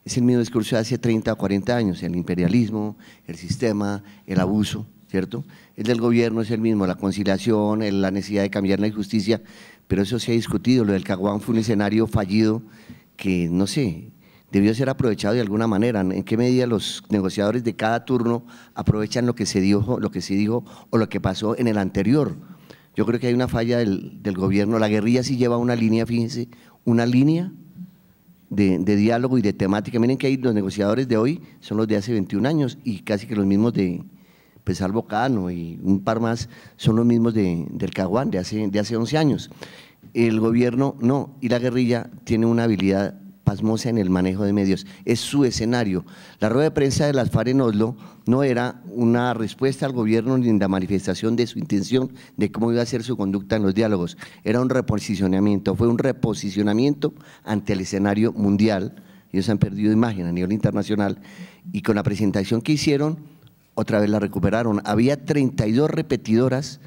Es el mismo discurso de hace 30 o 40 años, el imperialismo, el sistema, el abuso, ¿cierto? El del gobierno es el mismo, la conciliación, la necesidad de cambiar la injusticia, pero eso se ha discutido. Lo del Caguán fue un escenario fallido que, no sé, debió ser aprovechado de alguna manera. ¿En qué medida los negociadores de cada turno aprovechan lo que se dijo o lo que pasó en el anterior? Yo creo que hay una falla del gobierno. La guerrilla sí lleva una línea, fíjense, una línea de diálogo y de temática. Miren que ahí los negociadores de hoy son los de hace 21 años y casi que los mismos de Salvo Cano y un par más son los mismos del Caguán de hace 11 años. El gobierno no, y la guerrilla tiene una habilidad pasmosa en el manejo de medios, es su escenario. La rueda de prensa de las FARC en Oslo no era una respuesta al gobierno ni la manifestación de su intención de cómo iba a ser su conducta en los diálogos, era un reposicionamiento, fue un reposicionamiento ante el escenario mundial. Ellos han perdido imagen a nivel internacional y con la presentación que hicieron, otra vez la recuperaron. Había 32 repetidoras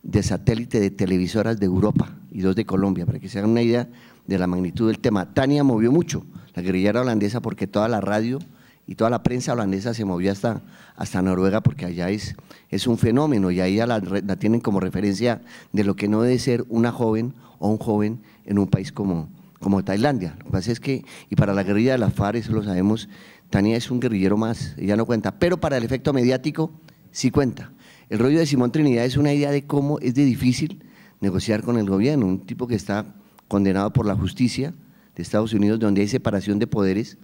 de satélite de televisoras de Europa y 2 de Colombia, para que se hagan una idea de la magnitud del tema. Tania movió mucho, la guerrillera holandesa, porque toda la radio y toda la prensa holandesa se movió hasta Noruega, porque allá es un fenómeno y ahí la tienen como referencia de lo que no debe ser una joven o un joven en un país como Tailandia. Lo que pasa es que, y para la guerrilla de las FARC, eso lo sabemos, Tania es un guerrillero más, ella no cuenta, pero para el efecto mediático sí cuenta. El rollo de Simón Trinidad es una idea de cómo es de difícil negociar con el gobierno, un tipo que está condenado por la justicia de Estados Unidos, donde hay separación de poderes.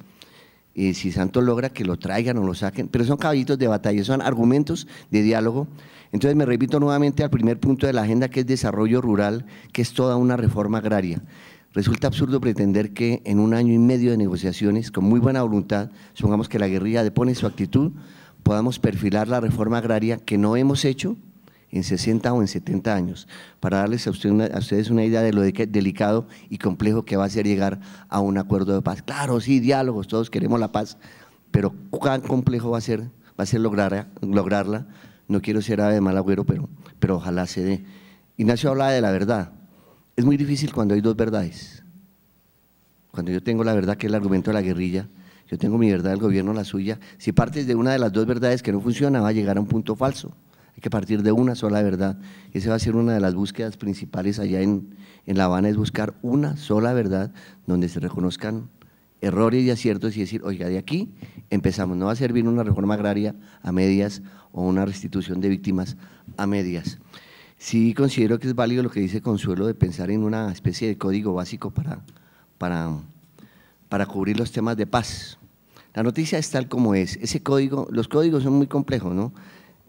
Si Santos logra que lo traigan o lo saquen, pero son caballitos de batalla, son argumentos de diálogo. Entonces me repito nuevamente al primer punto de la agenda, que es desarrollo rural, que es toda una reforma agraria. Resulta absurdo pretender que en 1 año y medio de negociaciones, con muy buena voluntad, supongamos que la guerrilla depone su actitud, podamos perfilar la reforma agraria que no hemos hecho en 60 o en 70 años, para darles a ustedes una idea de lo delicado y complejo que va a ser llegar a un acuerdo de paz. Claro, sí, diálogos, todos queremos la paz, pero cuán complejo va a ser lograrla. No quiero ser ave de mal agüero, pero ojalá se dé. Ignacio hablaba de la verdad. Es muy difícil cuando hay 2 verdades. Cuando yo tengo la verdad, que es el argumento de la guerrilla, yo tengo mi verdad, el gobierno la suya. Si partes de una de las 2 verdades que no funciona, va a llegar a un punto falso. Hay que partir de una sola verdad. Esa va a ser una de las búsquedas principales allá en La Habana, es buscar una sola verdad donde se reconozcan errores y aciertos y decir, oiga, de aquí empezamos. No va a servir una reforma agraria a medias o una restitución de víctimas a medias. Sí considero que es válido lo que dice Consuelo de pensar en una especie de código básico para cubrir los temas de paz. La noticia es tal como es. Ese código, los códigos son muy complejos, ¿no?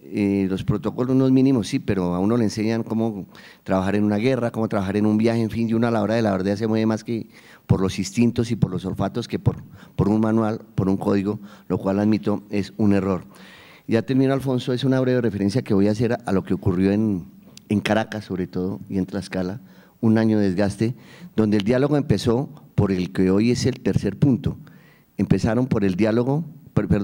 Los protocolos, unos mínimos, sí, pero a uno le enseñan cómo trabajar en una guerra, cómo trabajar en un viaje, en fin, y uno a la hora de la verdad se mueve más que por los instintos y por los olfatos que por un manual, por un código, lo cual admito es un error. Ya termino, Alfonso, es una breve referencia que voy a hacer a lo que ocurrió en Caracas, sobre todo, y en Tlaxcala, 1 año de desgaste, donde el diálogo empezó por el que hoy es el tercer punto. Empezaron por el diálogo,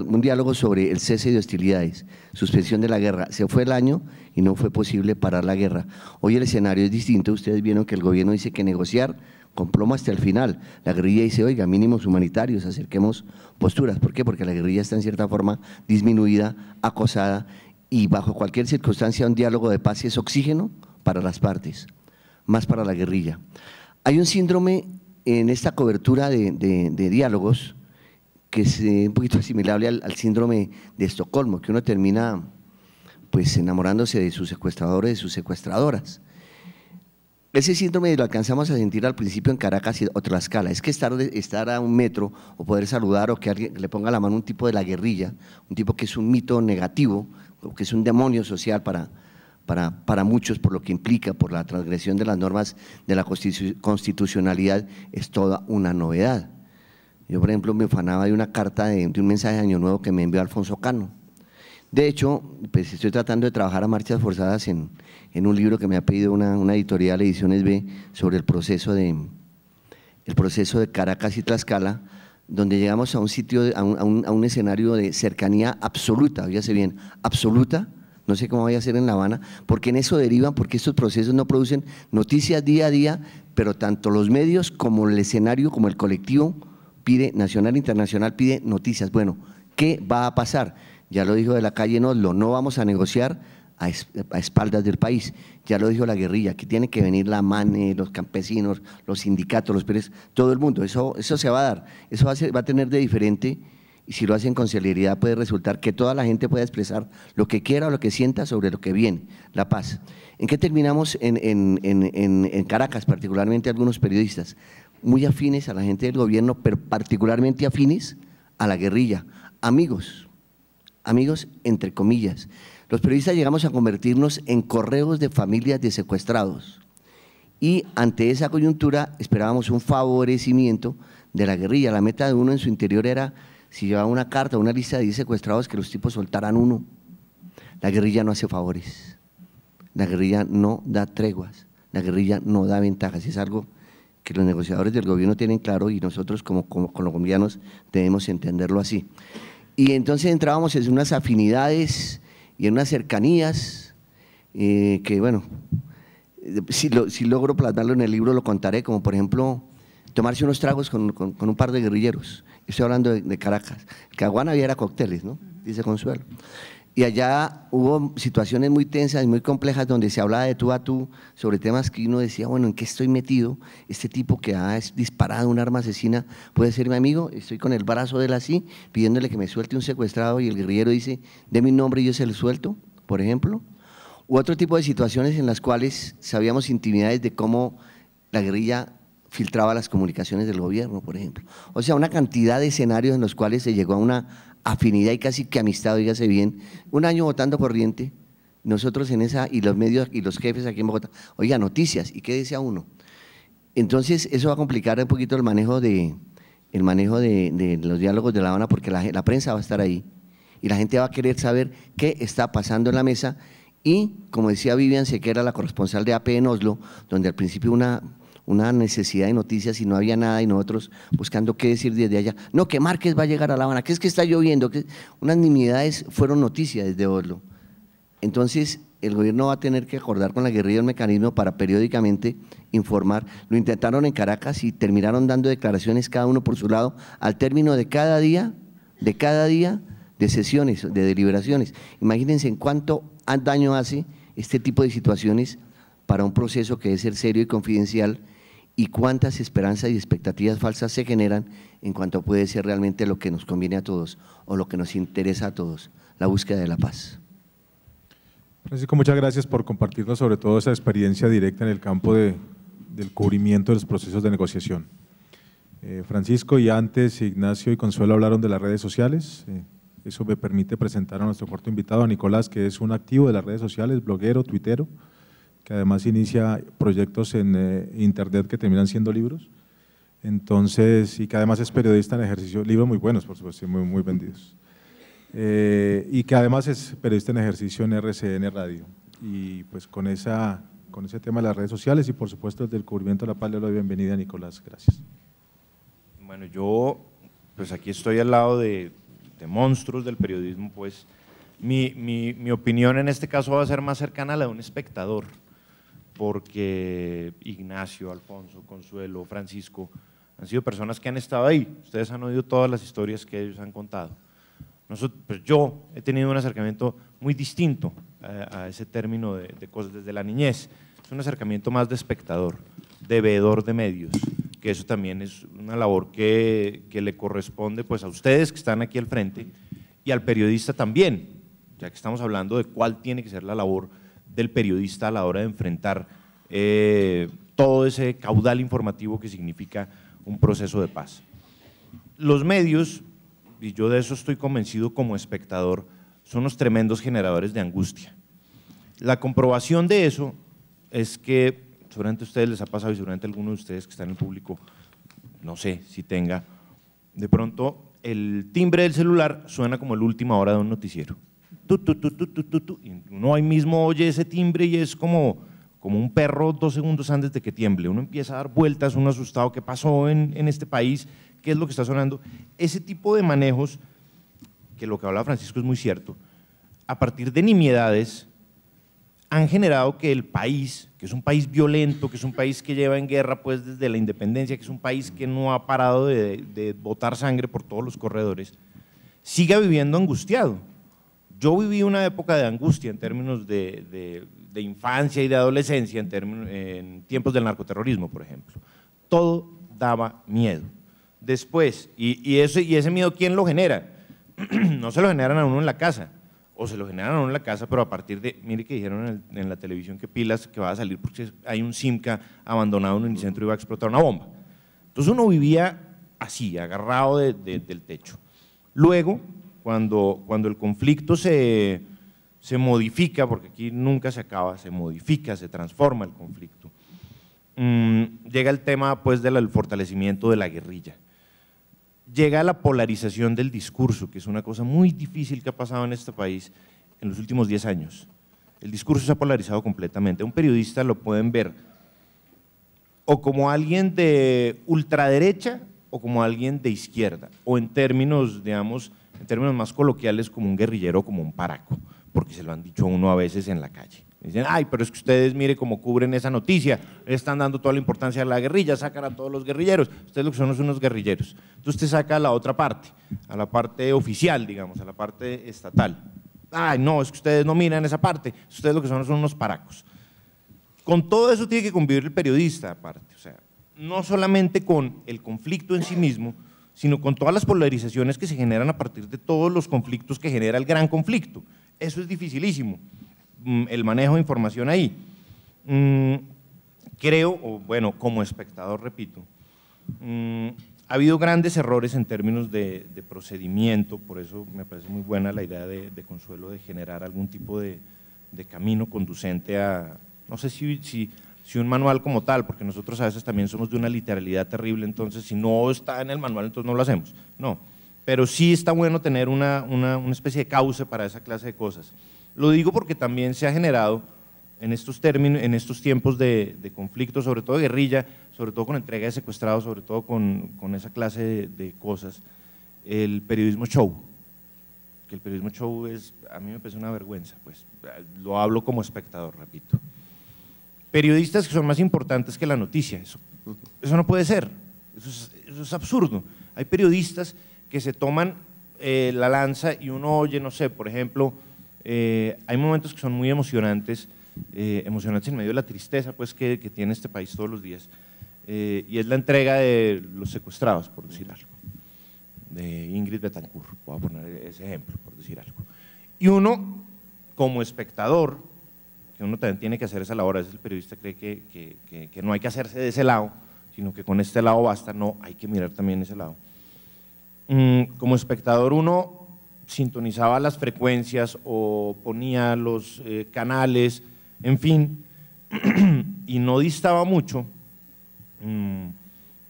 un diálogo sobre el cese de hostilidades, suspensión de la guerra. Se fue el año y no fue posible parar la guerra. Hoy el escenario es distinto. Ustedes vieron que el gobierno dice que negociar con plomo hasta el final. La guerrilla dice, oiga, mínimos humanitarios, acerquemos posturas. ¿Por qué? Porque la guerrilla está en cierta forma disminuida, acosada, y bajo cualquier circunstancia un diálogo de paz es oxígeno para las partes, más para la guerrilla. Hay un síndrome en esta cobertura de diálogos que es un poquito asimilable al síndrome de Estocolmo, que uno termina pues enamorándose de sus secuestradores, de sus secuestradoras. Ese síndrome lo alcanzamos a sentir al principio en Caracas o Tlaxcala, es que estar a un metro o poder saludar o que alguien le ponga la mano a un tipo de la guerrilla, un tipo que es un mito negativo, que es un demonio social para muchos, por lo que implica, por la transgresión de las normas de la constitucionalidad, es toda una novedad. Yo, por ejemplo, me ufanaba de una carta de un mensaje de Año Nuevo que me envió Alfonso Cano. De hecho, pues estoy tratando de trabajar a marchas forzadas en un libro que me ha pedido una editorial, Ediciones B, sobre el proceso de Caracas y Tlaxcala, donde llegamos a un sitio, a un escenario de cercanía absoluta, fíjese bien, absoluta, no sé cómo vaya a ser en La Habana, porque en eso derivan, porque estos procesos no producen noticias día a día, pero tanto los medios como el escenario, como el colectivo pide, nacional e internacional, pide noticias. Bueno, ¿qué va a pasar? Ya lo dijo de la calle en Oslo, no vamos a negociar a espaldas del país. Ya lo dijo la guerrilla, que tiene que venir la MANE, los campesinos, los sindicatos, los PERES, todo el mundo. Eso se va a dar, eso va a tener de diferente, y si lo hacen con celeridad puede resultar que toda la gente pueda expresar lo que quiera o lo que sienta sobre lo que viene, la paz. ¿En qué terminamos en Caracas, particularmente algunos periodistas, muy afines a la gente del gobierno, pero particularmente afines a la guerrilla, amigos entre comillas? Los periodistas llegamos a convertirnos en correos de familias de secuestrados y ante esa coyuntura esperábamos un favorecimiento de la guerrilla. La meta de uno en su interior era, si llevaba una carta, una lista de 10 secuestrados, que los tipos soltaran uno. La guerrilla no hace favores, la guerrilla no da treguas, la guerrilla no da ventajas, es algo que los negociadores del gobierno tienen claro y nosotros como colombianos debemos entenderlo así. Y entonces entrábamos en unas afinidades y en unas cercanías que, bueno, si logro plasmarlo en el libro lo contaré, como por ejemplo tomarse unos tragos con un par de guerrilleros. Estoy hablando de Caracas. Caguán había cócteles, ¿no? Dice Consuelo. Y allá hubo situaciones muy tensas y muy complejas donde se hablaba de tú a tú sobre temas que uno decía, bueno, ¿en qué estoy metido? Este tipo que ha disparado un arma asesina puede ser mi amigo. Estoy con el brazo de él así, pidiéndole que me suelte un secuestrado y el guerrillero dice, dé mi nombre y yo se lo suelto, por ejemplo. U otro tipo de situaciones en las cuales sabíamos intimidades de cómo la guerrilla filtraba las comunicaciones del gobierno, por ejemplo. O sea, una cantidad de escenarios en los cuales se llegó a una afinidad y casi que amistad, dígase bien. Un año votando corriente, nosotros en esa, y los medios y los jefes aquí en Bogotá, oiga, noticias, ¿y qué decía uno? Entonces eso va a complicar un poquito el manejo de los diálogos de La Habana, porque la prensa va a estar ahí y la gente va a querer saber qué está pasando en la mesa. Y como decía Vivian Sequera, la corresponsal de AP en Oslo, donde al principio una necesidad de noticias y no había nada y nosotros buscando qué decir desde allá. No, que Márquez va a llegar a La Habana, que es que está lloviendo, que unas nimiedades fueron noticias desde Oslo. Entonces el gobierno va a tener que acordar con la guerrilla un mecanismo para periódicamente informar. Lo intentaron en Caracas y terminaron dando declaraciones cada uno por su lado al término de cada día de sesiones, de deliberaciones. Imagínense en cuánto daño hace este tipo de situaciones para un proceso que debe ser serio y confidencial, y cuántas esperanzas y expectativas falsas se generan en cuanto puede ser realmente lo que nos conviene a todos o lo que nos interesa a todos, la búsqueda de la paz. Francisco, muchas gracias por compartirnos sobre todo esa experiencia directa en el campo del cubrimiento de los procesos de negociación. Francisco, y antes Ignacio y Consuelo hablaron de las redes sociales. Eso me permite presentar a nuestro cuarto invitado, a Nicolás, que es un activo de las redes sociales, bloguero, tuitero, que además inicia proyectos en internet que terminan siendo libros, entonces, y que además es periodista en ejercicio, libros muy buenos, por supuesto, muy vendidos, y que además es periodista en ejercicio en RCN Radio, y pues con ese tema de las redes sociales y por supuesto el del cubrimiento de la paz, le doy bienvenida a Nicolás, gracias. Bueno, yo pues aquí estoy al lado de monstruos del periodismo, pues mi opinión en este caso va a ser más cercana a la de un espectador, porque Ignacio, Alfonso, Consuelo, Francisco han sido personas que han estado ahí, ustedes han oído todas las historias que ellos han contado. Pues yo he tenido un acercamiento muy distinto a ese término de cosas desde la niñez, es un acercamiento más de espectador, de veedor de medios, que eso también es una labor que le corresponde pues a ustedes que están aquí al frente y al periodista también, ya que estamos hablando de cuál tiene que ser la labor del periodista a la hora de enfrentar todo ese caudal informativo que significa un proceso de paz. Los medios, y yo de eso estoy convencido como espectador, son unos tremendos generadores de angustia. La comprobación de eso es que, seguramente a ustedes les ha pasado y seguramente a alguno de ustedes que están en el público, no sé si tenga, de pronto el timbre del celular suena como la última hora de un noticiero. Y uno ahí mismo oye ese timbre y es como un perro 2 segundos antes de que tiemble. Uno empieza a dar vueltas, uno asustado, ¿qué pasó en este país? ¿Qué es lo que está sonando? Ese tipo de manejos, que lo que habla Francisco es muy cierto, a partir de nimiedades, han generado que el país, que es un país violento, que es un país que lleva en guerra pues desde la independencia, que es un país que no ha parado de botar sangre por todos los corredores, siga viviendo angustiado. Yo viví una época de angustia en términos de infancia y de adolescencia, en tiempos del narcoterrorismo, por ejemplo. Todo daba miedo. Después, y ese miedo, ¿quién lo genera? No se lo generan a uno en la casa, o se lo generan a uno en la casa, pero a partir de, mire que dijeron en la televisión que pilas que va a salir porque hay un Simca abandonado en un centro y va a explotar una bomba. Entonces uno vivía así, agarrado del techo. Luego, cuando el conflicto se modifica, porque aquí nunca se acaba, se modifica, se transforma el conflicto, llega el tema pues del fortalecimiento de la guerrilla. Llega la polarización del discurso, que es una cosa muy difícil que ha pasado en este país en los últimos 10 años. El discurso se ha polarizado completamente. Un periodista lo pueden ver o como alguien de ultraderecha o como alguien de izquierda, o en términos, digamos, en términos más coloquiales, como un guerrillero o como un paraco, porque se lo han dicho a uno a veces en la calle. Dicen, ay, pero es que ustedes mire cómo cubren esa noticia, están dando toda la importancia a la guerrilla, sacan a todos los guerrilleros, ustedes lo que son unos guerrilleros. Entonces usted saca a la otra parte, a la parte oficial, digamos, a la parte estatal. Ay, no, es que ustedes no miran esa parte, ustedes lo que son unos paracos. Con todo eso tiene que convivir el periodista aparte, o sea, no solamente con el conflicto en sí mismo, sino con todas las polarizaciones que se generan a partir de todos los conflictos que genera el gran conflicto. Eso es dificilísimo, el manejo de información ahí. Creo, o bueno, como espectador, repito, ha habido grandes errores en términos de procedimiento, por eso me parece muy buena la idea de Consuelo de generar algún tipo de camino conducente a, no sé si un manual como tal, porque nosotros a veces también somos de una literalidad terrible, entonces si no está en el manual, entonces no lo hacemos. No, pero sí está bueno tener una especie de cauce para esa clase de cosas. Lo digo porque también se ha generado en estos tiempos de conflicto, sobre todo de guerrilla, sobre todo con entrega de secuestrados, sobre todo con esa clase de cosas, el periodismo show. Que el periodismo show a mí me parece una vergüenza, pues lo hablo como espectador, repito. Periodistas que son más importantes que la noticia, eso no puede ser, eso es absurdo. Hay periodistas que se toman la lanza y uno oye, no sé, por ejemplo, hay momentos que son muy emocionantes en medio de la tristeza pues, que tiene este país todos los días, y es la entrega de los secuestrados, por decir algo, de Ingrid Betancourt, voy a poner ese ejemplo, por decir algo. Y uno, como espectador, que uno también tiene que hacer esa labor, a veces el periodista cree que no hay que hacerse de ese lado, sino que con este lado basta, no, hay que mirar también ese lado. Como espectador uno sintonizaba las frecuencias o ponía los canales, en fin, y no distaba mucho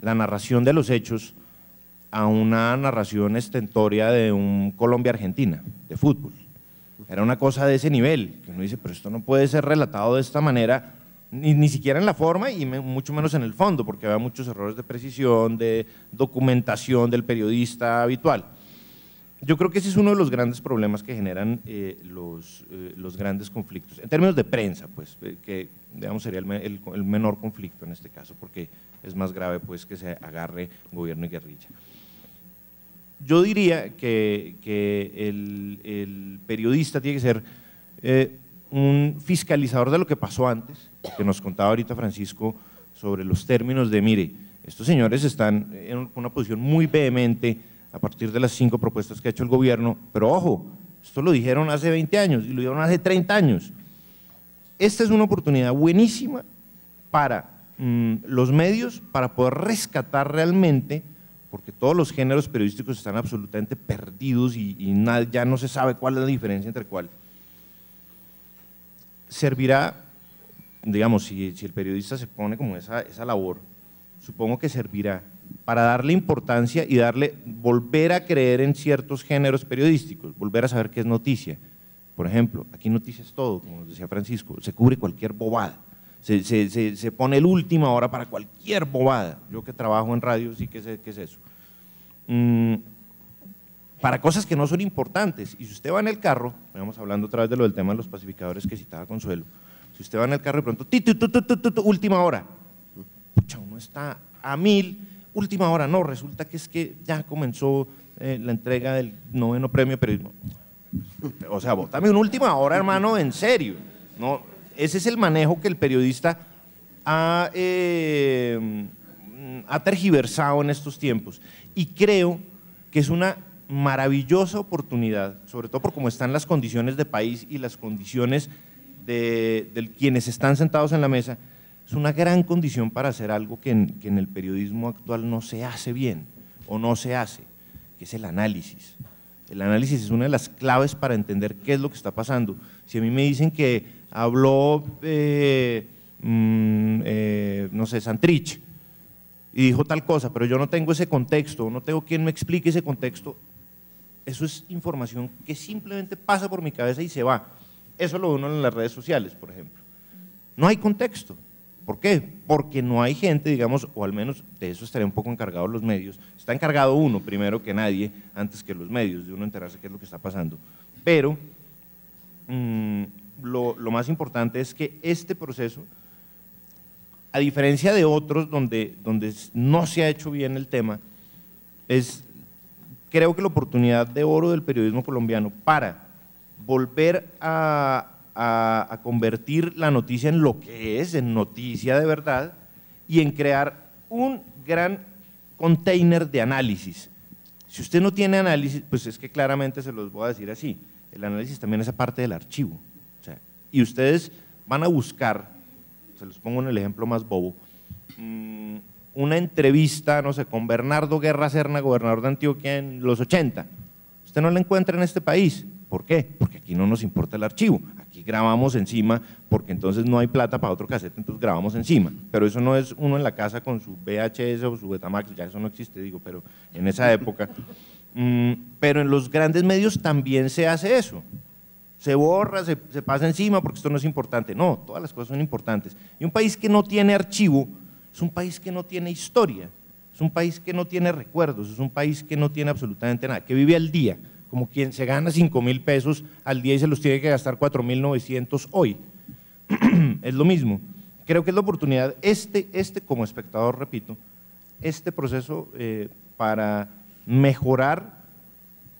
la narración de los hechos a una narración estentoria de un Colombia-Argentina, de fútbol. Era una cosa de ese nivel, que uno dice, pero esto no puede ser relatado de esta manera, ni siquiera en la forma y mucho menos en el fondo, porque había muchos errores de precisión, de documentación del periodista habitual. Yo creo que ese es uno de los grandes problemas que generan los grandes conflictos, en términos de prensa, pues, que digamos sería el menor conflicto en este caso, porque es más grave pues, que se agarre gobierno y guerrilla. Yo diría que el periodista tiene que ser un fiscalizador de lo que pasó antes, que nos contaba ahorita Francisco sobre los términos de, mire, estos señores están en una posición muy vehemente a partir de las 5 propuestas que ha hecho el gobierno, pero ojo, esto lo dijeron hace 20 años y lo dijeron hace 30 años. Esta es una oportunidad buenísima para los medios para poder rescatar realmente, porque todos los géneros periodísticos están absolutamente perdidos y ya no se sabe cuál es la diferencia entre cuál. Servirá, digamos, si el periodista se pone como esa labor, supongo que servirá para darle importancia y volver a creer en ciertos géneros periodísticos, volver a saber qué es noticia. Por ejemplo, aquí noticia es todo, como decía Francisco, se cubre cualquier bobada, se pone el última hora para cualquier bobada. Yo que trabajo en radio sí que sé qué es eso. Para cosas que no son importantes. Y si usted va en el carro, estamos hablando otra vez de lo del tema de los pacificadores que citaba Consuelo, si usted va en el carro y pronto, última hora, pucha, uno está a 1000, última hora, no, resulta que es que ya comenzó la entrega del 9º premio periodismo. O sea, bótame una última hora, hermano, en serio. No, ese es el manejo que el periodista ha tergiversado en estos tiempos. Y creo que es una maravillosa oportunidad, sobre todo por cómo están las condiciones de país y las condiciones de quienes están sentados en la mesa. Es una gran condición para hacer algo que en el periodismo actual no se hace bien o no se hace, que es el análisis. El análisis es una de las claves para entender qué es lo que está pasando. Si a mí me dicen que habló, no sé, Santrich, y dijo tal cosa, pero yo no tengo ese contexto, no tengo quien me explique ese contexto, eso es información que simplemente pasa por mi cabeza y se va. Eso lo uno en las redes sociales, por ejemplo. No hay contexto. ¿Por qué? Porque no hay gente, digamos, o al menos de eso estaría un poco encargados los medios. Está encargado uno primero que nadie, antes que los medios, de uno enterarse qué es lo que está pasando. Pero lo más importante es que este proceso, a diferencia de otros donde no se ha hecho bien el tema, creo que la oportunidad de oro del periodismo colombiano para volver a convertir la noticia en lo que es, en noticia de verdad, y en crear un gran container de análisis. Si usted no tiene análisis, pues es que claramente se los voy a decir así, el análisis también es parte del archivo. O sea, y ustedes van a buscar, se los pongo en el ejemplo más bobo, una entrevista, no sé, con Bernardo Guerra Serna, gobernador de Antioquia en los 80. Usted no la encuentra en este país. ¿Por qué? Porque aquí no nos importa el archivo, aquí grabamos encima porque entonces no hay plata para otro casete, entonces grabamos encima, pero eso no es uno en la casa con su VHS o su Betamax, ya eso no existe, digo, pero en esa época. Pero en los grandes medios también se hace eso, se borra, se pasa encima porque esto no es importante. No, todas las cosas son importantes. Y un país que no tiene archivo es un país que no tiene historia, es un país que no tiene recuerdos, es un país que no tiene absolutamente nada, que vive al día, como quien se gana 5.000 pesos al día y se los tiene que gastar 4.900 hoy. Es lo mismo. Creo que es la oportunidad, como espectador, repito, este proceso para mejorar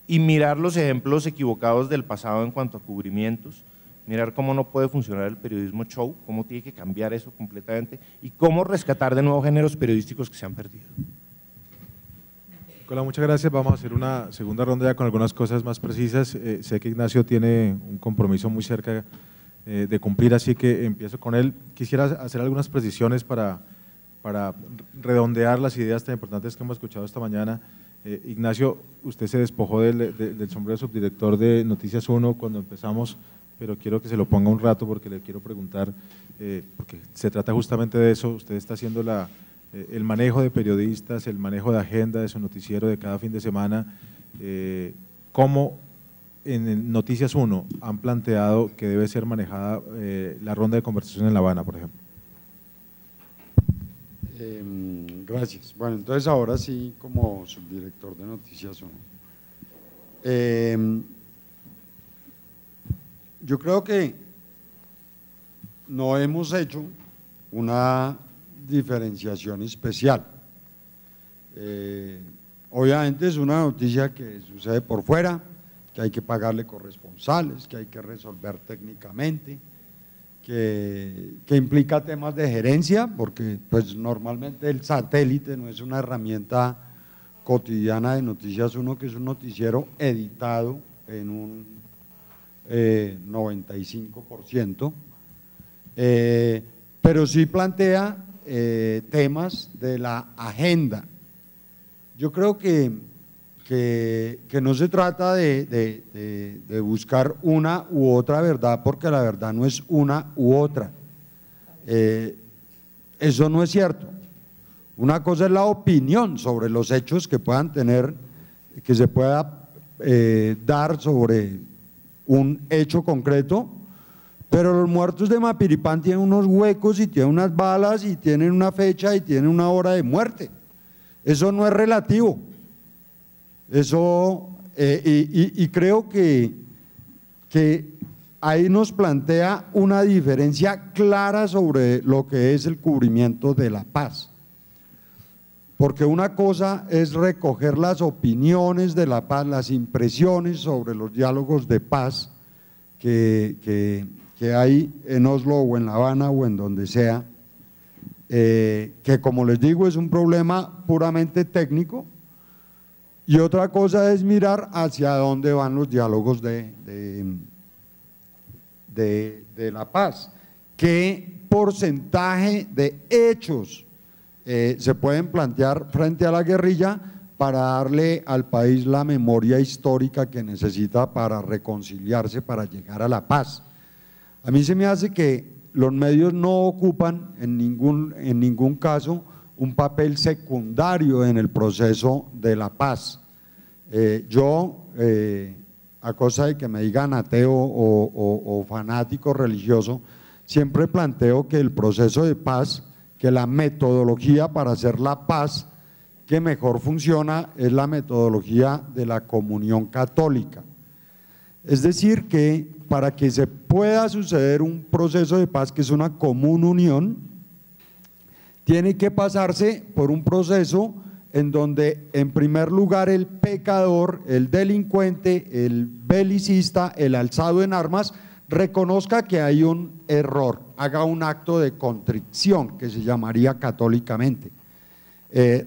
y mirar los ejemplos equivocados del pasado en cuanto a cubrimientos, mirar cómo no puede funcionar el periodismo show, cómo tiene que cambiar eso completamente y cómo rescatar de nuevo géneros periodísticos que se han perdido. Nicolás, muchas gracias. Vamos a hacer una segunda ronda ya con algunas cosas más precisas. Sé que Ignacio tiene un compromiso muy cerca de cumplir, así que empiezo con él. Quisiera hacer algunas precisiones para redondear las ideas tan importantes que hemos escuchado esta mañana. Ignacio, usted se despojó del sombrero de subdirector de Noticias 1 cuando empezamos, pero quiero que se lo ponga un rato porque le quiero preguntar, porque se trata justamente de eso. Usted está haciendo el manejo de periodistas, el manejo de agenda de su noticiero de cada fin de semana. ¿Cómo en Noticias 1 han planteado que debe ser manejada la ronda de conversación en La Habana, por ejemplo? Gracias. Bueno, entonces ahora sí, como subdirector de Noticias 1. Yo creo que no hemos hecho una diferenciación especial. Obviamente es una noticia que sucede por fuera, que hay que pagarle corresponsales, que hay que resolver técnicamente, que implica temas de gerencia, porque pues normalmente el satélite no es una herramienta cotidiana de Noticias 1, que es un noticiero editado en un 95%, pero sí plantea temas de la agenda. Yo creo que no se trata de buscar una u otra verdad, porque la verdad no es una u otra. Eso no es cierto. Una cosa es la opinión sobre los hechos que puedan tener, que se pueda dar sobre un hecho concreto, pero los muertos de Mapiripán tienen unos huecos y tienen unas balas y tienen una fecha y tienen una hora de muerte. Eso no es relativo. Eso, y creo que ahí nos plantea una diferencia clara sobre lo que es el cubrimiento de la paz. Porque una cosa es recoger las opiniones de la paz, las impresiones sobre los diálogos de paz que hay en Oslo o en La Habana o en donde sea, que como les digo es un problema puramente técnico, y otra cosa es mirar hacia dónde van los diálogos de la paz, qué porcentaje de hechos se pueden plantear frente a la guerrilla para darle al país la memoria histórica que necesita para reconciliarse, para llegar a la paz. A mí se me hace que los medios no ocupan en ningún caso un papel secundario en el proceso de la paz. A cosa de que me digan ateo o fanático religioso, siempre planteo que el proceso de paz, que la metodología para hacer la paz que mejor funciona es la metodología de la comunión católica. Es decir, que para que se pueda suceder un proceso de paz que es una común unión, tiene que pasarse por un proceso en donde en primer lugar el pecador, el delincuente, el belicista, el alzado en armas, reconozca que hay un error, haga un acto de contrición, que se llamaría católicamente,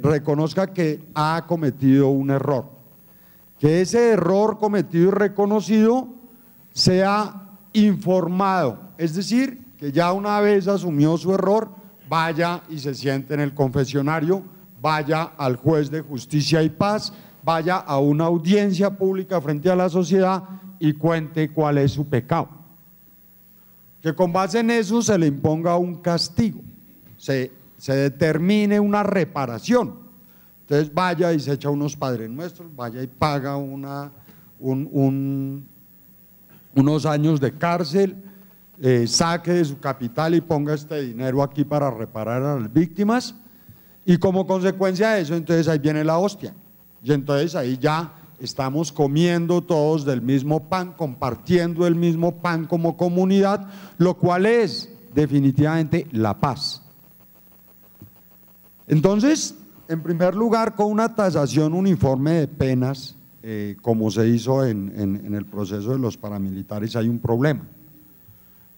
reconozca que ha cometido un error, que ese error cometido y reconocido sea informado, es decir, que ya una vez asumió su error, vaya y se siente en el confesionario, vaya al juez de justicia y paz, vaya a una audiencia pública frente a la sociedad y cuente cuál es su pecado. Que con base en eso se le imponga un castigo, se determine una reparación. Entonces vaya y se echa unos Padres Nuestros, vaya y paga unos años de cárcel, saque de su capital y ponga este dinero aquí para reparar a las víctimas, y como consecuencia de eso, entonces ahí viene la hostia, y entonces ahí ya estamos comiendo todos del mismo pan, compartiendo el mismo pan como comunidad, lo cual es definitivamente la paz. Entonces, en primer lugar, con una tasación uniforme de penas, como se hizo en el proceso de los paramilitares, hay un problema.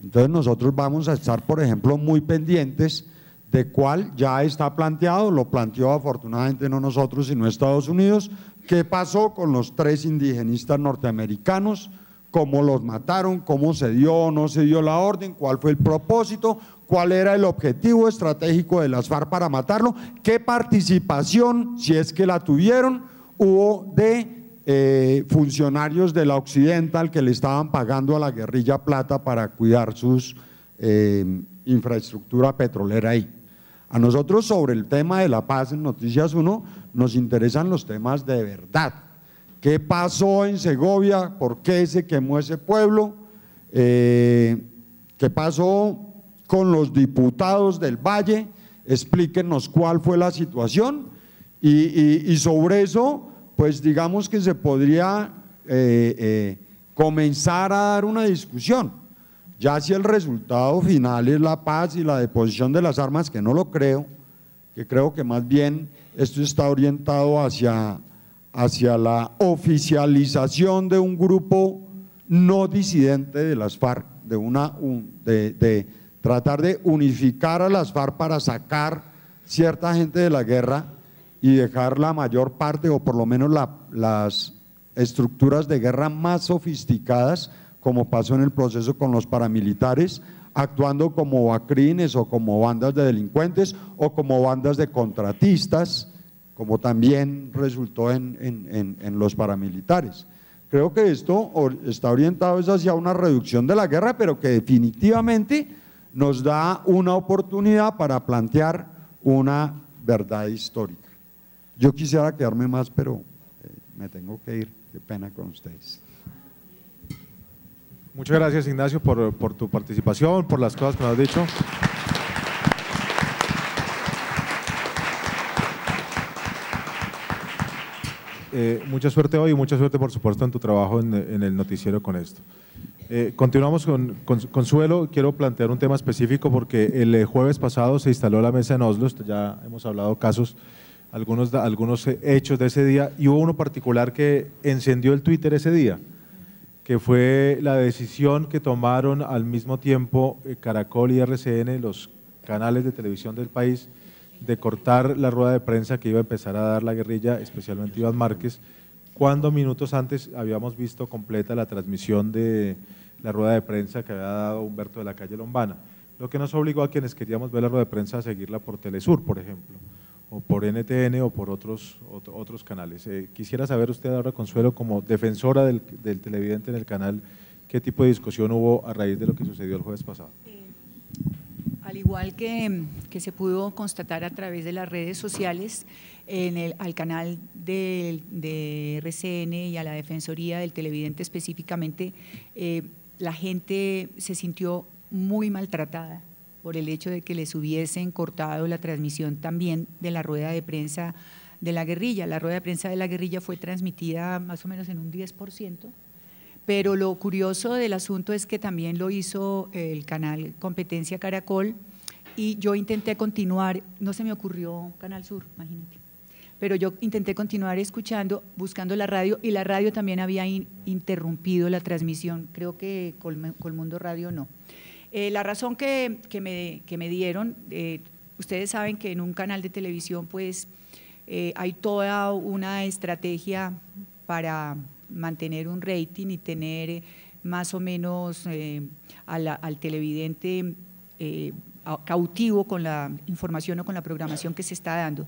Entonces nosotros vamos a estar, por ejemplo, muy pendientes de cuál ya está planteado, lo planteó afortunadamente no nosotros sino Estados Unidos, qué pasó con los 3 indigenistas norteamericanos, cómo los mataron, cómo se dio o no se dio la orden, cuál fue el propósito, cuál era el objetivo estratégico de las FARC para matarlo, qué participación, si es que la tuvieron, hubo de funcionarios de la Occidental que le estaban pagando a la guerrilla plata para cuidar sus infraestructura petrolera ahí. A nosotros sobre el tema de la paz en Noticias 1 nos interesan los temas de verdad. ¿Qué pasó en Segovia? ¿Por qué se quemó ese pueblo? ¿Qué pasó con los diputados del Valle? Explíquenos cuál fue la situación y sobre eso, pues digamos que se podría comenzar a dar una discusión. Ya si el resultado final es la paz y la deposición de las armas, que no lo creo, que creo que más bien esto está orientado hacia la oficialización de un grupo no disidente de las FARC, de tratar de unificar a las FARC para sacar cierta gente de la guerra y dejar la mayor parte o por lo menos las estructuras de guerra más sofisticadas, como pasó en el proceso con los paramilitares, actuando como bacrines o como bandas de delincuentes o como bandas de contratistas, como también resultó en los paramilitares. Creo que esto está orientado hacia una reducción de la guerra, pero que definitivamente nos da una oportunidad para plantear una verdad histórica. Yo quisiera quedarme más, pero me tengo que ir, qué pena con ustedes. Muchas gracias, Ignacio, por tu participación, por las cosas que nos has dicho. Mucha suerte hoy y mucha suerte, por supuesto, en tu trabajo en el noticiero con esto. Continuamos con Consuelo. Quiero plantear un tema específico porque el jueves pasado se instaló la mesa en Oslo, ya hemos hablado casos, algunos hechos de ese día, y hubo uno particular que encendió el Twitter ese día, que fue la decisión que tomaron al mismo tiempo Caracol y RCN, los canales de televisión del país, de cortar la rueda de prensa que iba a empezar a dar la guerrilla, especialmente Iván Márquez, cuando minutos antes habíamos visto completa la transmisión de la rueda de prensa que había dado Humberto de la Calle Lombana, lo que nos obligó a quienes queríamos ver la rueda de prensa a seguirla por Telesur, por ejemplo, o por NTN o por otros canales. Quisiera saber usted ahora, Consuelo, como defensora del televidente en el canal, ¿qué tipo de discusión hubo a raíz de lo que sucedió el jueves pasado? Al igual que se pudo constatar a través de las redes sociales, al canal de RCN y a la Defensoría del Televidente específicamente, la gente se sintió muy maltratada por el hecho de que les hubiesen cortado la transmisión también de la rueda de prensa de la guerrilla. La rueda de prensa de la guerrilla fue transmitida más o menos en un 10%, pero lo curioso del asunto es que también lo hizo el canal Competencia Caracol, y yo intenté continuar, no se me ocurrió Canal Sur, imagínate, pero yo intenté continuar escuchando, buscando la radio, y la radio también había interrumpido la transmisión, creo que Colmundo Radio no. La razón que me dieron, ustedes saben que en un canal de televisión pues hay toda una estrategia para mantener un rating y tener más o menos al televidente cautivo con la información o con la programación que se está dando.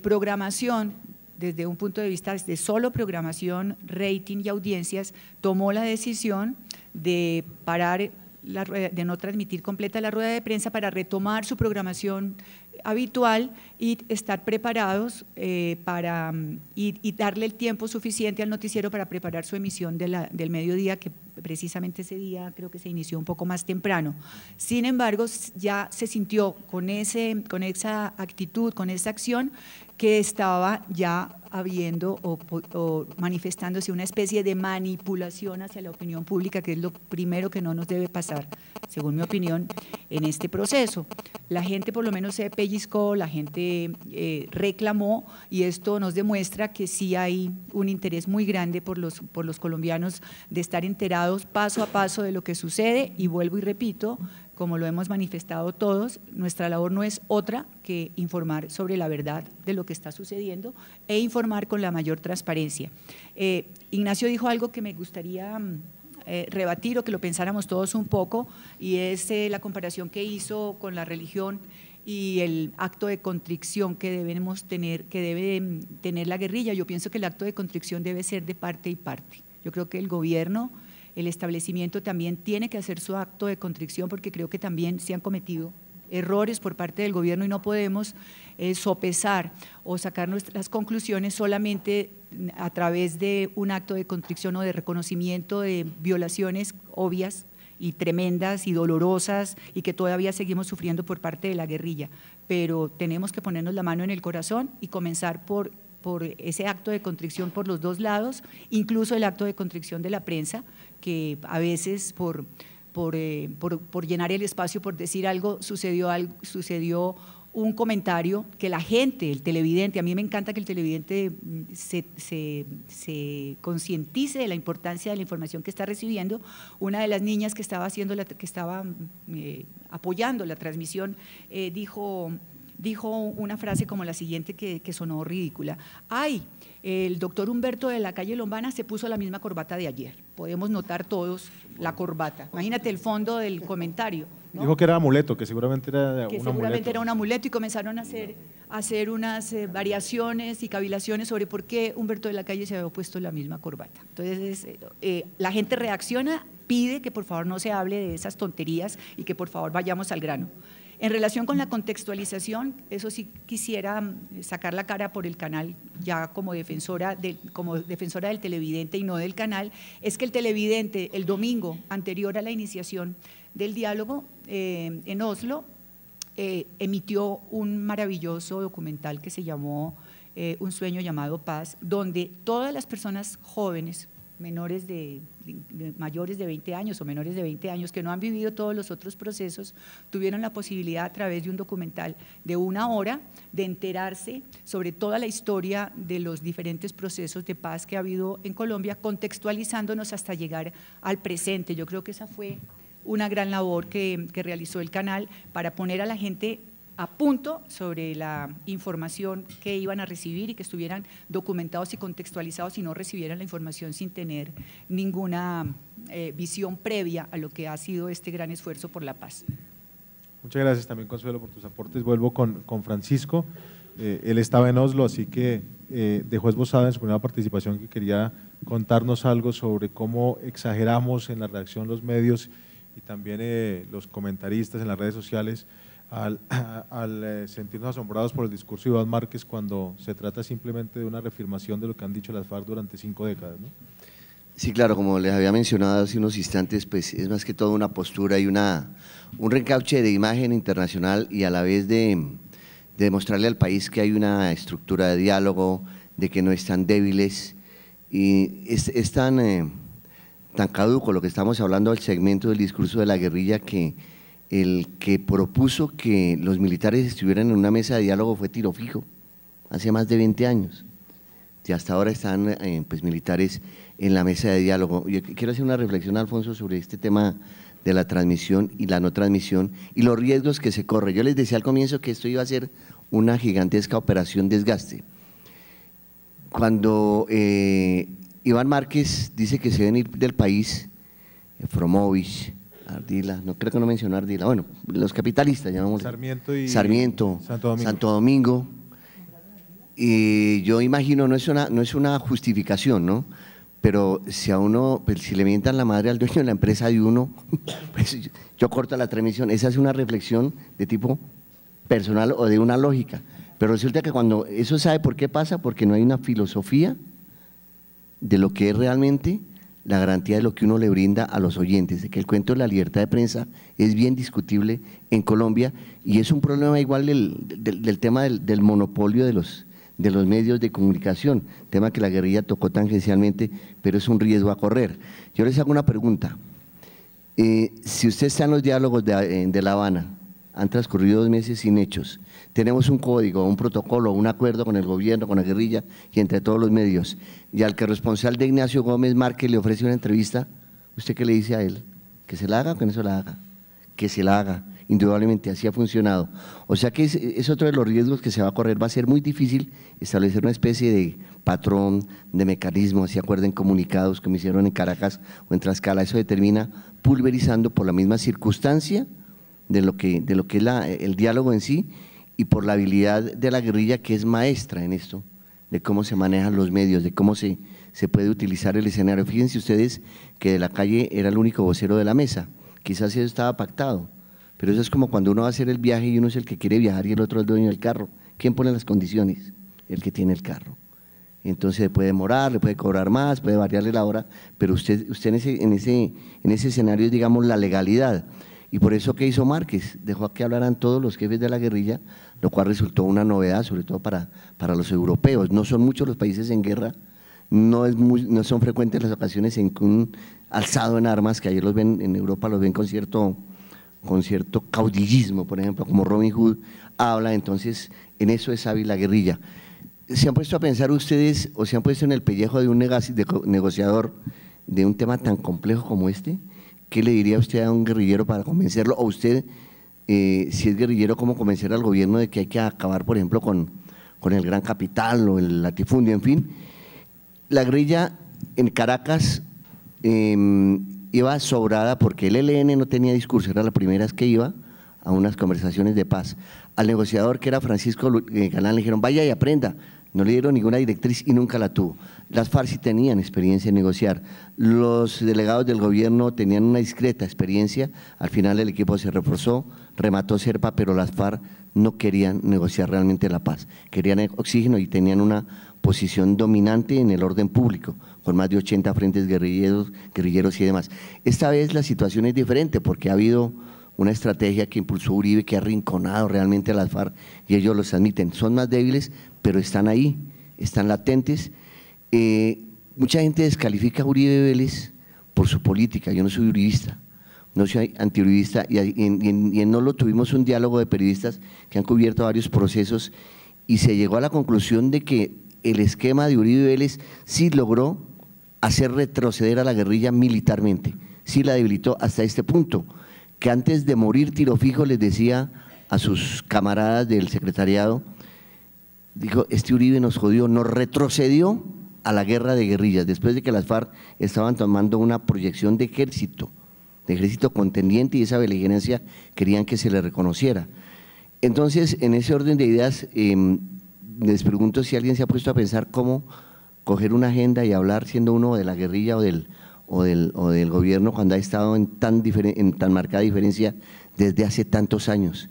Programación, desde un punto de vista de solo programación, rating y audiencias, tomó la decisión de parar de no transmitir completa la rueda de prensa para retomar su programación habitual y estar preparados y darle el tiempo suficiente al noticiero para preparar su emisión del mediodía, que precisamente ese día creo que se inició un poco más temprano. Sin embargo, ya se sintió con esa actitud, con esa acción, que estaba ya habiendo o manifestándose una especie de manipulación hacia la opinión pública, que es lo primero que no nos debe pasar, según mi opinión, en este proceso. La gente por lo menos se pellizcó, la gente reclamó, y esto nos demuestra que sí hay un interés muy grande por los colombianos de estar enterados paso a paso de lo que sucede, y vuelvo y repito, como lo hemos manifestado todos, nuestra labor no es otra que informar sobre la verdad de lo que está sucediendo e informar con la mayor transparencia. Ignacio dijo algo que me gustaría rebatir o que lo pensáramos todos un poco, y es la comparación que hizo con la religión y el acto de contrición que debe tener la guerrilla. Yo pienso que el acto de contrición debe ser de parte y parte. Yo creo que el gobierno, el establecimiento también tiene que hacer su acto de contrición, porque creo que también se han cometido errores por parte del gobierno y no podemos sopesar o sacar nuestras conclusiones solamente a través de un acto de contrición o de reconocimiento de violaciones obvias y tremendas y dolorosas y que todavía seguimos sufriendo por parte de la guerrilla, pero tenemos que ponernos la mano en el corazón y comenzar por ese acto de contrición por los dos lados, incluso el acto de contrición de la prensa, que a veces por llenar el espacio, por decir algo, sucedió un comentario que la gente, el televidente, a mí me encanta que el televidente se concientice de la importancia de la información que está recibiendo. Una de las niñas que estaba apoyando la transmisión dijo: dijo una frase como la siguiente que sonó ridícula. ¡Ay! El doctor Humberto de la calle Lombana se puso la misma corbata de ayer. Podemos notar todos la corbata. Imagínate el fondo del comentario, ¿no? Dijo que era amuleto, que seguramente era un amuleto. Seguramente era un amuleto, y comenzaron a hacer unas variaciones y cavilaciones sobre por qué Humberto de la Calle se había puesto la misma corbata. Entonces, la gente reacciona, pide que por favor no se hable de esas tonterías y que por favor vayamos al grano. En relación con la contextualización, eso sí quisiera sacar la cara por el canal, ya como defensora del televidente y no del canal, es que el televidente el domingo anterior a la iniciación del diálogo en Oslo emitió un maravilloso documental que se llamó Un sueño llamado Paz, donde todas las personas jóvenes, mayores de 20 años o menores de 20 años que no han vivido todos los otros procesos, tuvieron la posibilidad a través de un documental de 1 hora de enterarse sobre toda la historia de los diferentes procesos de paz que ha habido en Colombia, contextualizándonos hasta llegar al presente. Yo creo que esa fue una gran labor que realizó el canal para poner a la gente a punto sobre la información que iban a recibir y que estuvieran documentados y contextualizados y no recibieran la información sin tener ninguna visión previa a lo que ha sido este gran esfuerzo por la paz. Muchas gracias también, Consuelo, por tus aportes. Vuelvo con Francisco. Él estaba en Oslo, así que dejó esbozada en su primera participación que quería contarnos algo sobre cómo exageramos en la reacción los medios y también los comentaristas en las redes sociales al sentirnos asombrados por el discurso de Iván Márquez cuando se trata simplemente de una reafirmación de lo que han dicho las FARC durante 5 décadas, ¿no? Sí, claro, como les había mencionado hace unos instantes, pues es más que todo una postura y un reencauche de imagen internacional y a la vez de demostrarle al país que hay una estructura de diálogo, de que no están débiles y es tan caduco lo que estamos hablando del segmento del discurso de la guerrilla que el que propuso que los militares estuvieran en una mesa de diálogo fue Tiro Fijo, hace más de 20 años, y hasta ahora están pues militares en la mesa de diálogo. Yo quiero hacer una reflexión, Alfonso, sobre este tema de la transmisión y la no transmisión y los riesgos que se corren. Yo les decía al comienzo que esto iba a ser una gigantesca operación desgaste. Cuando Iván Márquez dice que se deben ir del país, Fromovich, Ardila, no creo que no mencionó Ardila, bueno, los capitalistas, llamémosle. Sarmiento, Santo Domingo. Y yo imagino, no es una justificación, ¿no? Pero si a uno, pues si le mientan la madre al dueño de la empresa de uno, pues yo corto la transmisión. Esa es una reflexión de tipo personal o de una lógica. Pero resulta que cuando eso, ¿sabe por qué pasa? Porque no hay una filosofía de lo que es realmente la garantía de lo que uno le brinda a los oyentes, de que el cuento de la libertad de prensa es bien discutible en Colombia y es un problema igual del tema del monopolio de los medios de comunicación, tema que la guerrilla tocó tangencialmente, pero es un riesgo a correr. Yo les hago una pregunta, si usted está en los diálogos de La Habana, han transcurrido 2 meses sin hechos, tenemos un código, un protocolo, un acuerdo con el gobierno, con la guerrilla y entre todos los medios, y al que responsable de Ignacio Gómez Márquez le ofrece una entrevista, ¿usted qué le dice a él? ¿Que se la haga o que no se la haga? Que se la haga, indudablemente así ha funcionado. O sea que es otro de los riesgos que se va a correr, va a ser muy difícil establecer una especie de patrón, de mecanismo, así acuerden comunicados como hicieron en Caracas o en Tlaxcala, eso determina pulverizando por la misma circunstancia de lo que es el diálogo en sí y por la habilidad de la guerrilla que es maestra en esto, de cómo se manejan los medios, de cómo se puede utilizar el escenario. Fíjense ustedes que De la Calle era el único vocero de la mesa, quizás eso estaba pactado, pero eso es como cuando uno va a hacer el viaje y uno es el que quiere viajar y el otro es el dueño del carro. ¿Quién pone las condiciones? El que tiene el carro. Entonces le puede demorar, le puede cobrar más, puede variarle la hora, pero usted en ese escenario es, digamos, la legalidad. Y por eso, ¿qué hizo Márquez? Dejó que hablaran todos los jefes de la guerrilla, lo cual resultó una novedad, sobre todo para los europeos. No son muchos los países en guerra, no son frecuentes las ocasiones en que un alzado en armas, que ayer los ven en Europa, los ven con cierto caudillismo, por ejemplo, como Robin Hood habla, entonces en eso es hábil la guerrilla. ¿Se han puesto a pensar ustedes o se han puesto en el pellejo de un negociador de un tema tan complejo como este? ¿Qué le diría usted a un guerrillero para convencerlo? ¿O usted si es guerrillero, cómo convencer al gobierno de que hay que acabar, por ejemplo, con el gran capital o el latifundio, en fin. La guerrilla en Caracas iba sobrada porque el ELN no tenía discurso, era la primera vez que iba a unas conversaciones de paz. Al negociador, que era Francisco Galán, le dijeron, vaya y aprenda. No le dieron ninguna directriz y nunca la tuvo. Las FARC sí tenían experiencia en negociar. Los delegados del gobierno tenían una discreta experiencia. Al final el equipo se reforzó, remató Serpa, pero las FARC no querían negociar realmente la paz. Querían oxígeno y tenían una posición dominante en el orden público, con más de 80 frentes guerrilleros y demás. Esta vez la situación es diferente porque ha habido una estrategia que impulsó Uribe, que ha arrinconado realmente a las FARC, y ellos los admiten. Son más débiles, pero están ahí, están latentes. Mucha gente descalifica a Uribe Vélez por su política. Yo no soy uribista, no soy antiuribista, y en No lo tuvimos un diálogo de periodistas que han cubierto varios procesos y se llegó a la conclusión de que el esquema de Uribe Vélez sí logró hacer retroceder a la guerrilla militarmente, sí la debilitó hasta este punto, que antes de morir tiro fijo les decía a sus camaradas del secretariado, dijo, este Uribe nos jodió, nos retrocedió a la guerra de guerrillas, después de que las FARC estaban tomando una proyección de ejército contendiente, y esa beligerancia querían que se le reconociera. Entonces, en ese orden de ideas, les pregunto si alguien se ha puesto a pensar cómo coger una agenda y hablar siendo uno de la guerrilla o del gobierno cuando ha estado en tan marcada diferencia desde hace tantos años.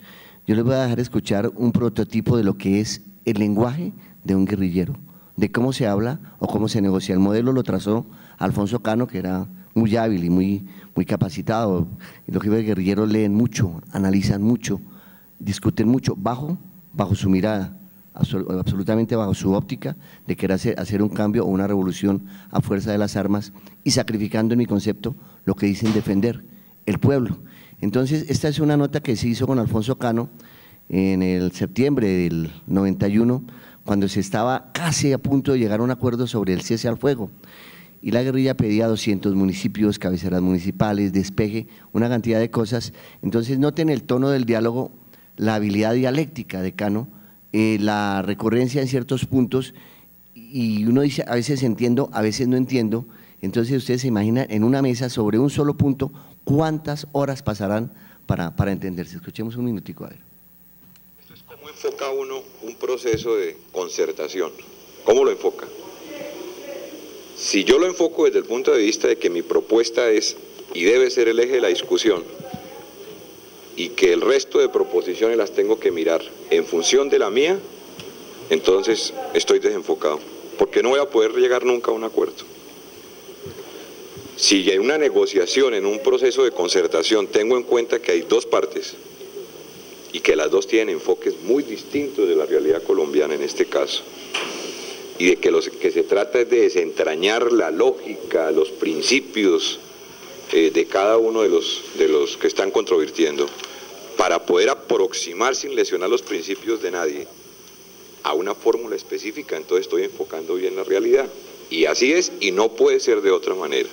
Yo les voy a dejar escuchar un prototipo de lo que es el lenguaje de un guerrillero, de cómo se habla o cómo se negocia. El modelo lo trazó Alfonso Cano, que era muy hábil y muy capacitado. Los jefes guerrilleros leen mucho, analizan mucho, discuten mucho, bajo su mirada, absolutamente bajo su óptica de querer hacer un cambio o una revolución a fuerza de las armas y sacrificando, en mi concepto, lo que dicen defender, el pueblo. Entonces, esta es una nota que se hizo con Alfonso Cano en el septiembre del 91, cuando se estaba casi a punto de llegar a un acuerdo sobre el cese al fuego. Y la guerrilla pedía 200 municipios, cabeceras municipales, despeje, una cantidad de cosas. Entonces, noten el tono del diálogo, la habilidad dialéctica de Cano, la recurrencia en ciertos puntos, y uno dice, a veces entiendo, a veces no entiendo. Entonces ustedes se imaginan en una mesa sobre un solo punto, ¿cuántas horas pasarán para entenderse? Escuchemos un minutico, a ver. Entonces, ¿cómo enfoca uno un proceso de concertación? ¿Cómo lo enfoca? Si yo lo enfoco desde el punto de vista de que mi propuesta es y debe ser el eje de la discusión, y que el resto de proposiciones las tengo que mirar en función de la mía, entonces estoy desenfocado, porque no voy a poder llegar nunca a un acuerdo. Si en una negociación, en un proceso de concertación, tengo en cuenta que hay dos partes y que las dos tienen enfoques muy distintos de la realidad colombiana en este caso, y de que lo que se trata es de desentrañar la lógica, los principios de cada uno de los que están controvirtiendo, para poder aproximar sin lesionar los principios de nadie a una fórmula específica, entonces estoy enfocando bien la realidad. Y así es, y no puede ser de otra manera.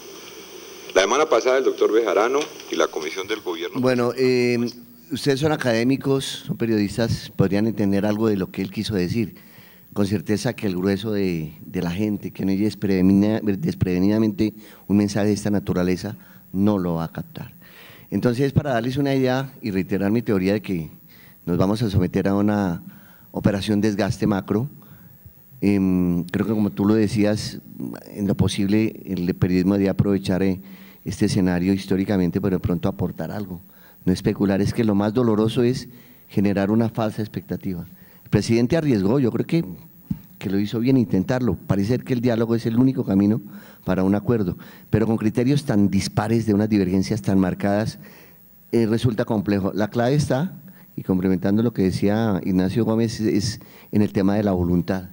La semana pasada el doctor Bejarano y la Comisión del Gobierno… Bueno, ustedes son académicos, son periodistas, podrían entender algo de lo que él quiso decir. Con certeza que el grueso de la gente que no oye desprevenidamente un mensaje de esta naturaleza no lo va a captar. Entonces, para darles una idea y reiterar mi teoría de que nos vamos a someter a una operación desgaste macro, creo que como tú lo decías, en lo posible el periodismo debe aprovechar este escenario históricamente, pero de pronto aportar algo, no especular. Es que lo más doloroso es generar una falsa expectativa. El presidente arriesgó, yo creo que lo hizo bien intentarlo, parece que el diálogo es el único camino para un acuerdo, pero con criterios tan dispares, de unas divergencias tan marcadas, resulta complejo. La clave está, y complementando lo que decía Ignacio Gómez, es en el tema de la voluntad.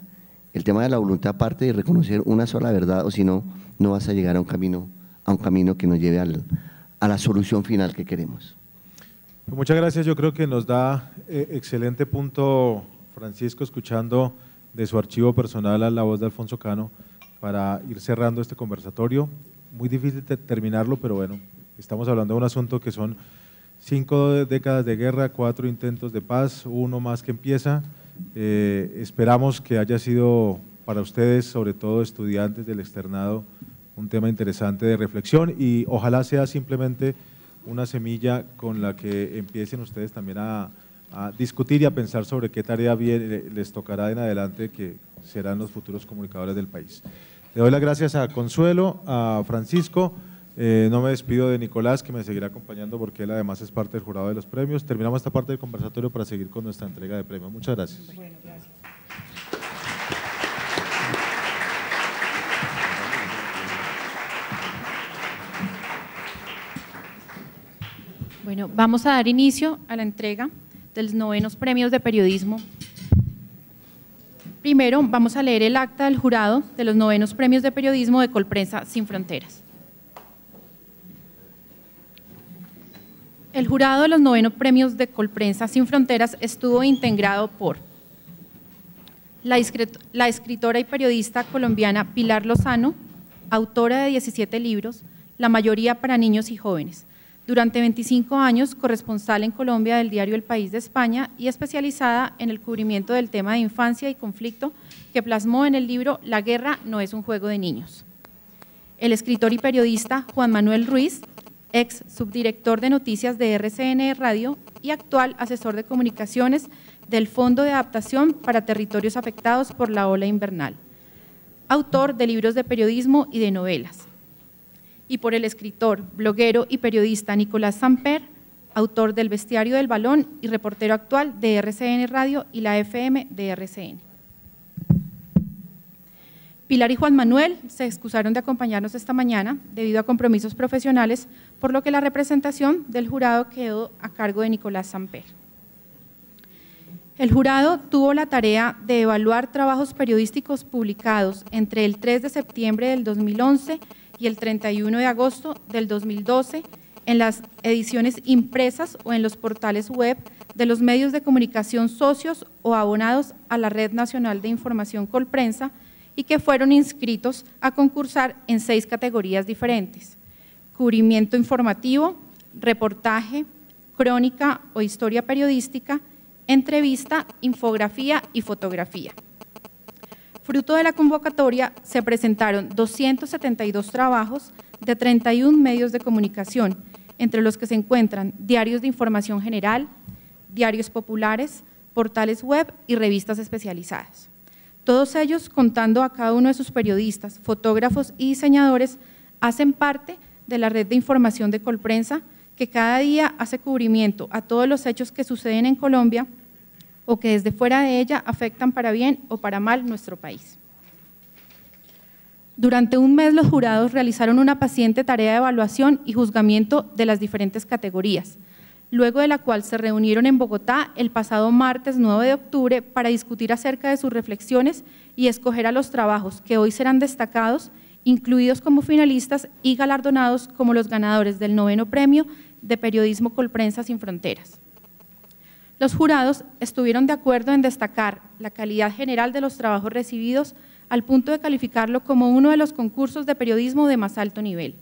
El tema de la voluntad parte de reconocer una sola verdad, o si no, no vas a llegar a un camino que nos lleve a la solución final que queremos. Muchas gracias, yo creo que nos da excelente punto, Francisco, escuchando de su archivo personal a la voz de Alfonso Cano, para ir cerrando este conversatorio. Muy difícil terminarlo, pero bueno, estamos hablando de un asunto que son 5 décadas de guerra, 4 intentos de paz, uno más que empieza. Esperamos que haya sido para ustedes, sobre todo estudiantes del externado, un tema interesante de reflexión y ojalá sea simplemente una semilla con la que empiecen ustedes también a discutir y a pensar sobre qué tarea les tocará en adelante, que serán los futuros comunicadores del país. Le doy las gracias a Consuelo, a Francisco, no me despido de Nicolás, que me seguirá acompañando porque él además es parte del jurado de los premios. Terminamos esta parte del conversatorio para seguir con nuestra entrega de premios. Muchas gracias. Bueno, gracias. Bueno, vamos a dar inicio a la entrega de los 9º premios de periodismo. Primero vamos a leer el acta del jurado de los 9º premios de periodismo de Colprensa Sin Fronteras. El jurado de los 9º premios de Colprensa Sin Fronteras estuvo integrado por la escritora y periodista colombiana Pilar Lozano, autora de 17 libros, la mayoría para niños y jóvenes. Durante 25 años, corresponsal en Colombia del diario El País de España y especializada en el cubrimiento del tema de infancia y conflicto que plasmó en el libro La guerra no es un juego de niños. El escritor y periodista Juan Manuel Ruiz, ex subdirector de noticias de RCN Radio y actual asesor de comunicaciones del Fondo de Adaptación para Territorios Afectados por la Ola Invernal, autor de libros de periodismo y de novelas. Y por el escritor, bloguero y periodista Nicolás Samper, autor del Bestiario del Balón y reportero actual de RCN Radio y la FM de RCN. Pilar y Juan Manuel se excusaron de acompañarnos esta mañana debido a compromisos profesionales, por lo que la representación del jurado quedó a cargo de Nicolás Samper. El jurado tuvo la tarea de evaluar trabajos periodísticos publicados entre el 3 de septiembre del 2011 y el 31 de agosto del 2012 en las ediciones impresas o en los portales web de los medios de comunicación socios o abonados a la Red Nacional de Información Colprensa y que fueron inscritos a concursar en 6 categorías diferentes: cubrimiento informativo, reportaje, crónica o historia periodística, entrevista, infografía y fotografía. Fruto de la convocatoria se presentaron 272 trabajos de 31 medios de comunicación, entre los que se encuentran diarios de información general, diarios populares, portales web y revistas especializadas. Todos ellos, contando a cada uno de sus periodistas, fotógrafos y diseñadores, hacen parte de la red de información de Colprensa, que cada día hace cubrimiento a todos los hechos que suceden en Colombia o que desde fuera de ella afectan para bien o para mal nuestro país. Durante un mes los jurados realizaron una paciente tarea de evaluación y juzgamiento de las diferentes categorías, luego de la cual se reunieron en Bogotá el pasado martes 9 de octubre para discutir acerca de sus reflexiones y escoger a los trabajos que hoy serán destacados, incluidos como finalistas y galardonados como los ganadores del 9º premio de periodismo Colprensa Sin Fronteras. Los jurados estuvieron de acuerdo en destacar la calidad general de los trabajos recibidos al punto de calificarlo como uno de los concursos de periodismo de más alto nivel.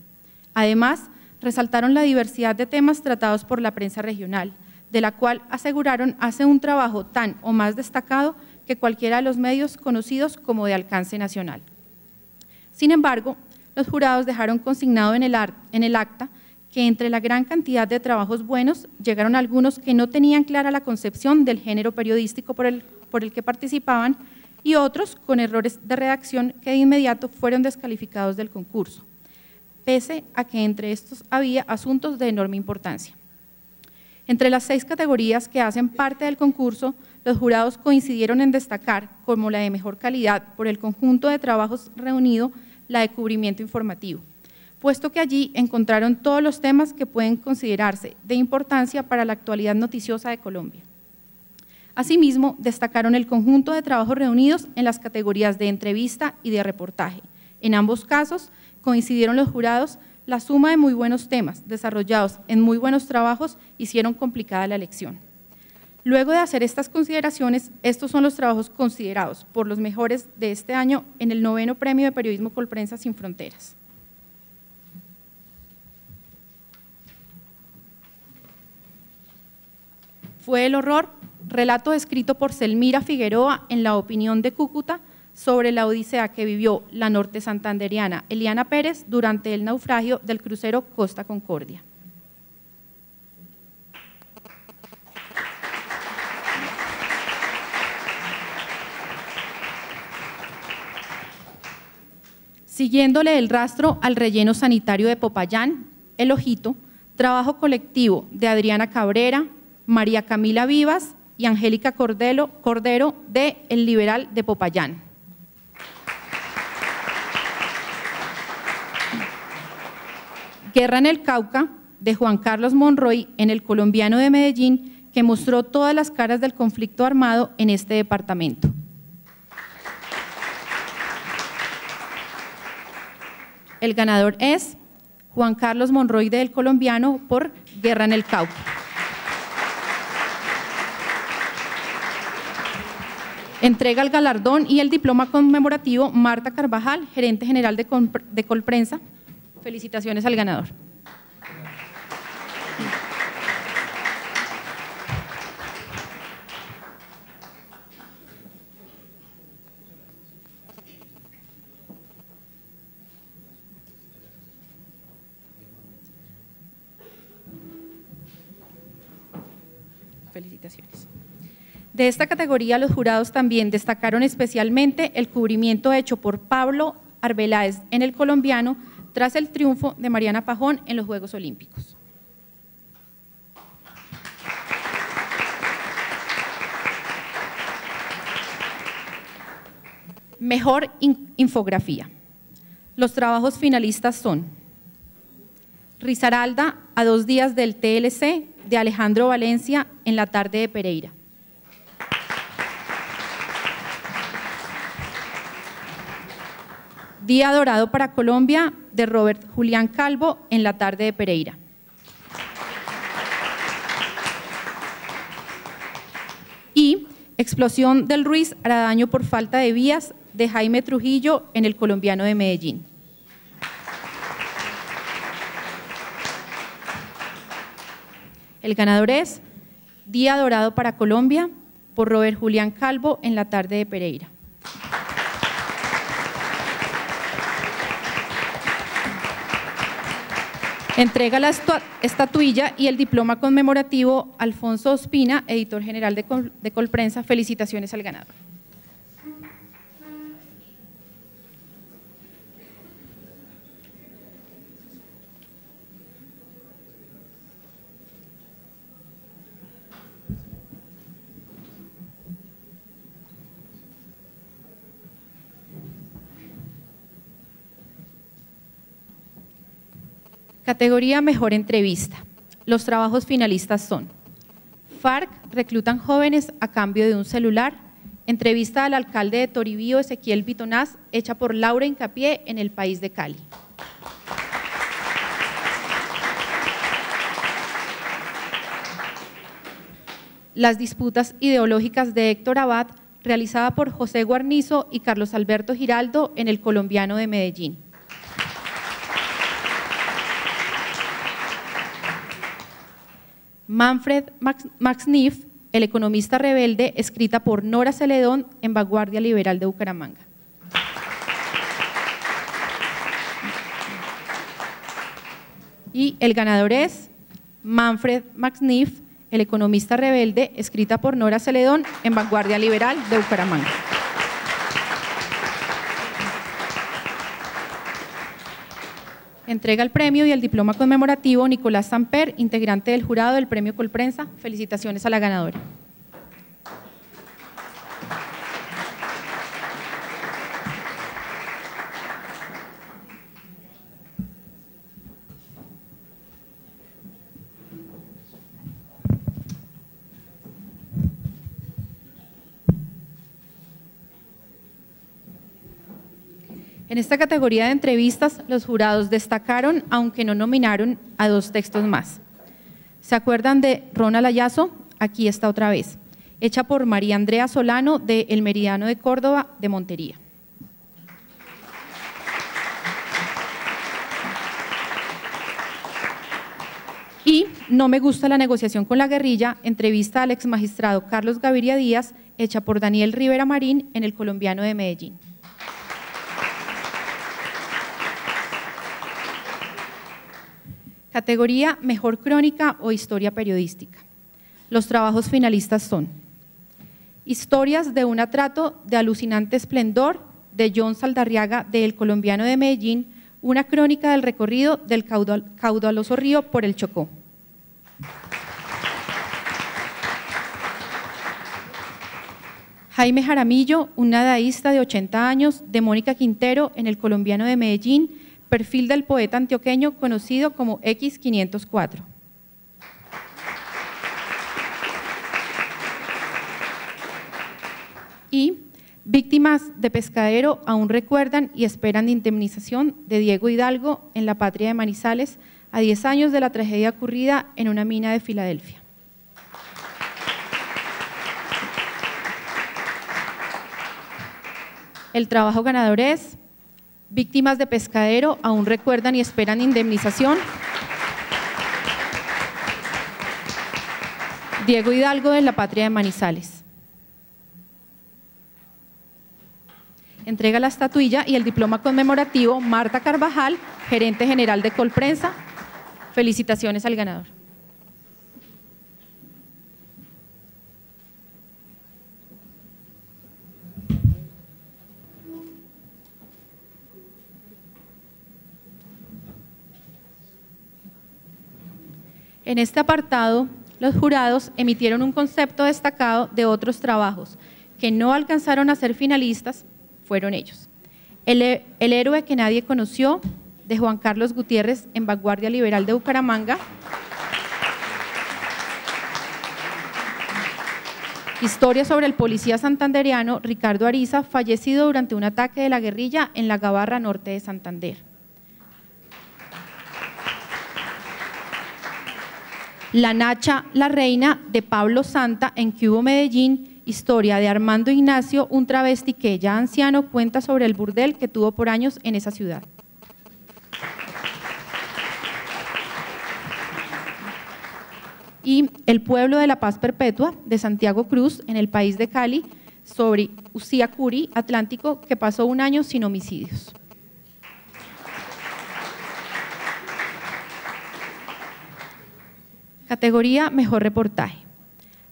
Además, resaltaron la diversidad de temas tratados por la prensa regional, de la cual aseguraron hace un trabajo tan o más destacado que cualquiera de los medios conocidos como de alcance nacional. Sin embargo, los jurados dejaron consignado en el acta que entre la gran cantidad de trabajos buenos llegaron algunos que no tenían clara la concepción del género periodístico por el que participaban y otros con errores de redacción que de inmediato fueron descalificados del concurso, pese a que entre estos había asuntos de enorme importancia. Entre las 6 categorías que hacen parte del concurso, los jurados coincidieron en destacar como la de mejor calidad por el conjunto de trabajos reunido la de cubrimiento informativo, puesto que allí encontraron todos los temas que pueden considerarse de importancia para la actualidad noticiosa de Colombia. Asimismo, destacaron el conjunto de trabajos reunidos en las categorías de entrevista y de reportaje. En ambos casos, coincidieron los jurados, la suma de muy buenos temas desarrollados en muy buenos trabajos hicieron complicada la elección. Luego de hacer estas consideraciones, estos son los trabajos considerados por los mejores de este año en el 9º Premio de Periodismo Colprensa Sin Fronteras. Fue el horror, relato escrito por Selmira Figueroa en La opinión de Cúcuta sobre la odisea que vivió la norte santanderiana Eliana Pérez durante el naufragio del crucero Costa Concordia. Siguiéndole el rastro al relleno sanitario de Popayán, El Ojito, trabajo colectivo de Adriana Cabrera, María Camila Vivas y Angélica Cordero de El Liberal de Popayán. Guerra en el Cauca, de Juan Carlos Monroy en El Colombiano de Medellín, que mostró todas las caras del conflicto armado en este departamento. El ganador es Juan Carlos Monroy de El Colombiano por Guerra en el Cauca. Entrega el galardón y el diploma conmemorativo Marta Carvajal, gerente general de Colprensa. Felicitaciones al ganador. Felicitaciones. De esta categoría, los jurados también destacaron especialmente el cubrimiento hecho por Pablo Arbeláez en El Colombiano tras el triunfo de Mariana Pajón en los Juegos Olímpicos. Mejor infografía. Los trabajos finalistas son Risaralda a 2 días del TLC, de Alejandro Valencia en la tarde de Pereira. Día dorado para Colombia, de Robert Julián Calvo en la tarde de Pereira. Y Explosión del Ruiz hará daño por falta de vías, de Jaime Trujillo en El Colombiano de Medellín. El ganador es Día dorado para Colombia, por Robert Julián Calvo en la tarde de Pereira. Entrega la estatuilla y el diploma conmemorativo Alfonso Ospina, editor general de Colprensa. Felicitaciones al ganador. Categoría Mejor Entrevista. Los trabajos finalistas son FARC reclutan jóvenes a cambio de un celular. Entrevista al alcalde de Toribío, Ezequiel Bitonás, hecha por Laura Incapié en El País de Cali. Las disputas ideológicas de Héctor Abad, realizada por José Guarnizo y Carlos Alberto Giraldo en El Colombiano de Medellín. Manfred Max Neff, El economista rebelde, escrita por Nora Celedón en Vanguardia Liberal de Bucaramanga. Y el ganador es Manfred Max Neff, El economista rebelde, escrita por Nora Celedón en Vanguardia Liberal de Bucaramanga. Entrega el premio y el diploma conmemorativo Nicolás Samper, integrante del jurado del premio Colprensa. Felicitaciones a la ganadora. En esta categoría de entrevistas, los jurados destacaron, aunque no nominaron, a 2 textos más. ¿Se acuerdan de Ronald Ayazo? Aquí está otra vez, hecha por María Andrea Solano de El Meridiano de Córdoba de Montería. Y No me gusta la negociación con la guerrilla, entrevista al exmagistrado Carlos Gaviria Díaz, hecha por Daniel Rivera Marín en El Colombiano de Medellín. Categoría Mejor Crónica o Historia Periodística. Los trabajos finalistas son: Historias de un atrato de alucinante esplendor, de John Saldarriaga, de El Colombiano de Medellín, una crónica del recorrido del caudaloso río por el Chocó. Jaime Jaramillo, un nadaísta de 80 años, de Mónica Quintero, en El Colombiano de Medellín, perfil del poeta antioqueño conocido como X504. Y Víctimas de pescadero aún recuerdan y esperan indemnización, de Diego Hidalgo, en la patria de Manizales, a 10 años de la tragedia ocurrida en una mina de Filadelfia. El trabajo ganador es Víctimas de pescadero aún recuerdan y esperan indemnización, Diego Hidalgo, de la patria de Manizales. Entrega la estatuilla y el diploma conmemorativo Marta Carvajal, gerente general de Colprensa. Felicitaciones al ganador. En este apartado, los jurados emitieron un concepto destacado de otros trabajos que no alcanzaron a ser finalistas. Fueron ellos: el héroe que nadie conoció, de Juan Carlos Gutiérrez, en Vanguardia Liberal de Bucaramanga. Historia sobre el policía santandereano Ricardo Ariza, fallecido durante un ataque de la guerrilla en la Gabarra Norte de Santander. La Nacha, la reina, de Pablo Santa, en Cubo, Medellín. Historia de Armando Ignacio, un travesti que, ya anciano, cuenta sobre el burdel que tuvo por años en esa ciudad. Y El pueblo de la paz perpetua, de Santiago Cruz, en el país de Cali, sobre Ucía Curi, Atlántico, que pasó un año sin homicidios. Categoría Mejor Reportaje.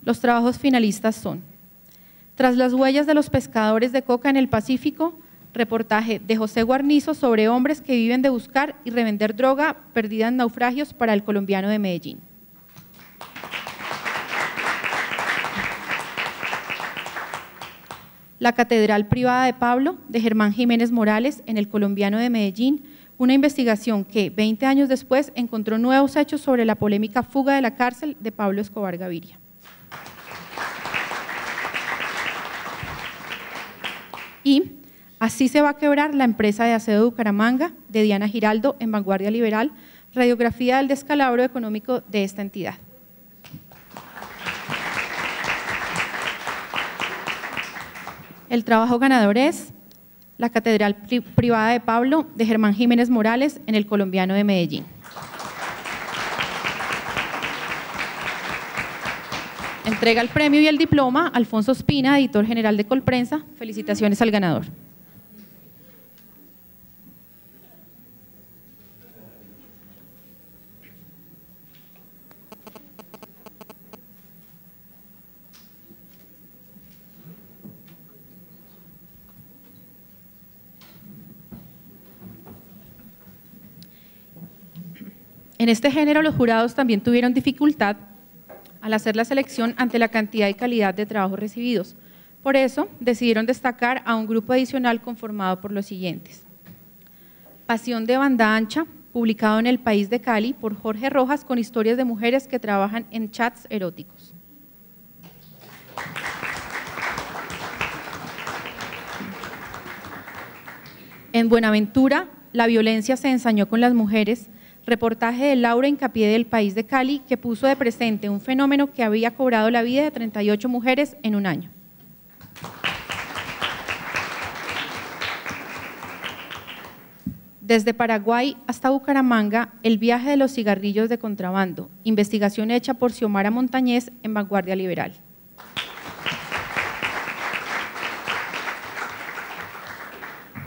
Los trabajos finalistas son: Tras las huellas de los pescadores de coca en el Pacífico, reportaje de José Guarnizo sobre hombres que viven de buscar y revender droga perdida en naufragios para El Colombiano de Medellín. La Catedral Privada de Pablo, de Germán Jiménez Morales, en El Colombiano de Medellín, una investigación que 20 años después encontró nuevos hechos sobre la polémica fuga de la cárcel de Pablo Escobar Gaviria. Y Así se va a quebrar la empresa de aseo de Bucaramanga, de Diana Giraldo, en Vanguardia Liberal, radiografía del descalabro económico de esta entidad. El trabajo ganador es la Catedral Privada de Pablo, de Germán Jiménez Morales, en El Colombiano de Medellín. Entrega el premio y el diploma Alfonso Espina, editor general de Colprensa. Felicitaciones al ganador. En este género, los jurados también tuvieron dificultad al hacer la selección ante la cantidad y calidad de trabajos recibidos. Por eso, decidieron destacar a un grupo adicional conformado por los siguientes: Pasión de Banda Ancha, publicado en El País de Cali por Jorge Rojas, con historias de mujeres que trabajan en chats eróticos. En Buenaventura, la violencia se ensañó con las mujeres, reportaje de Laura Incapié del País de Cali, que puso de presente un fenómeno que había cobrado la vida de 38 mujeres en un año. Desde Paraguay hasta Bucaramanga, el viaje de los cigarrillos de contrabando, investigación hecha por Xiomara Montañez en Vanguardia Liberal.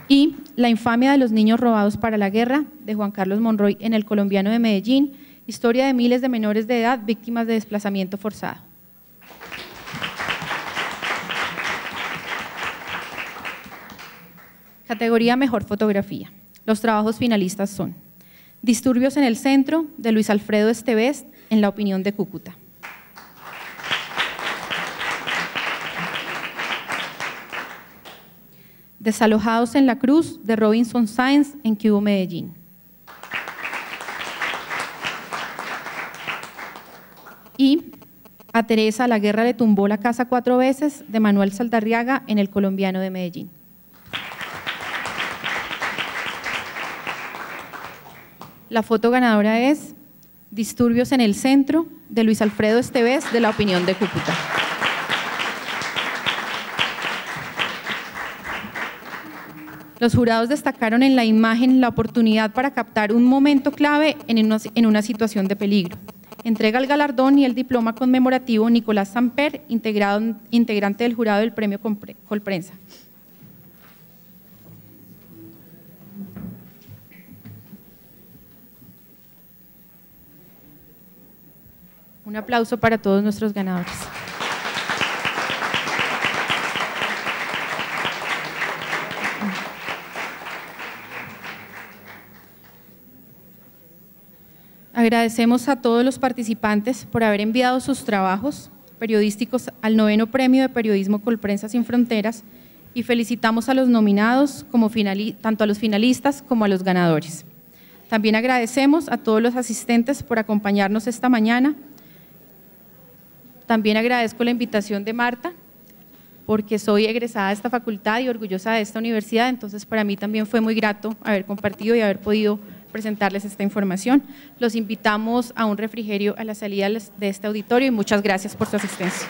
Y La infamia de los niños robados para la guerra, de Juan Carlos Monroy en El Colombiano de Medellín, historia de miles de menores de edad víctimas de desplazamiento forzado. Categoría Mejor Fotografía. Los trabajos finalistas son Disturbios en el Centro, de Luis Alfredo Estevez, en La Opinión de Cúcuta. Desalojados en la Cruz, de Robinson Sáenz, en Quibdó, Medellín. Y A Teresa la guerra le tumbó la casa 4 veces, de Manuel Saldarriaga, en El Colombiano de Medellín. La foto ganadora es Disturbios en el Centro, de Luis Alfredo Estevez, de La Opinión de Cúcuta. Los jurados destacaron en la imagen la oportunidad para captar un momento clave en una situación de peligro. Entrega el galardón y el diploma conmemorativo Nicolás Samper, integrante del jurado del Premio Colprensa. Un aplauso para todos nuestros ganadores. Agradecemos a todos los participantes por haber enviado sus trabajos periodísticos al 9º Premio de Periodismo Colprensa Sin Fronteras y felicitamos a los nominados, tanto a los finalistas como a los ganadores. También agradecemos a todos los asistentes por acompañarnos esta mañana. También agradezco la invitación de Marta, porque soy egresada de esta facultad y orgullosa de esta universidad, entonces para mí también fue muy grato haber compartido y haber podido presentarles esta información. Los invitamos a un refrigerio a la salida de este auditorio y muchas gracias por su asistencia.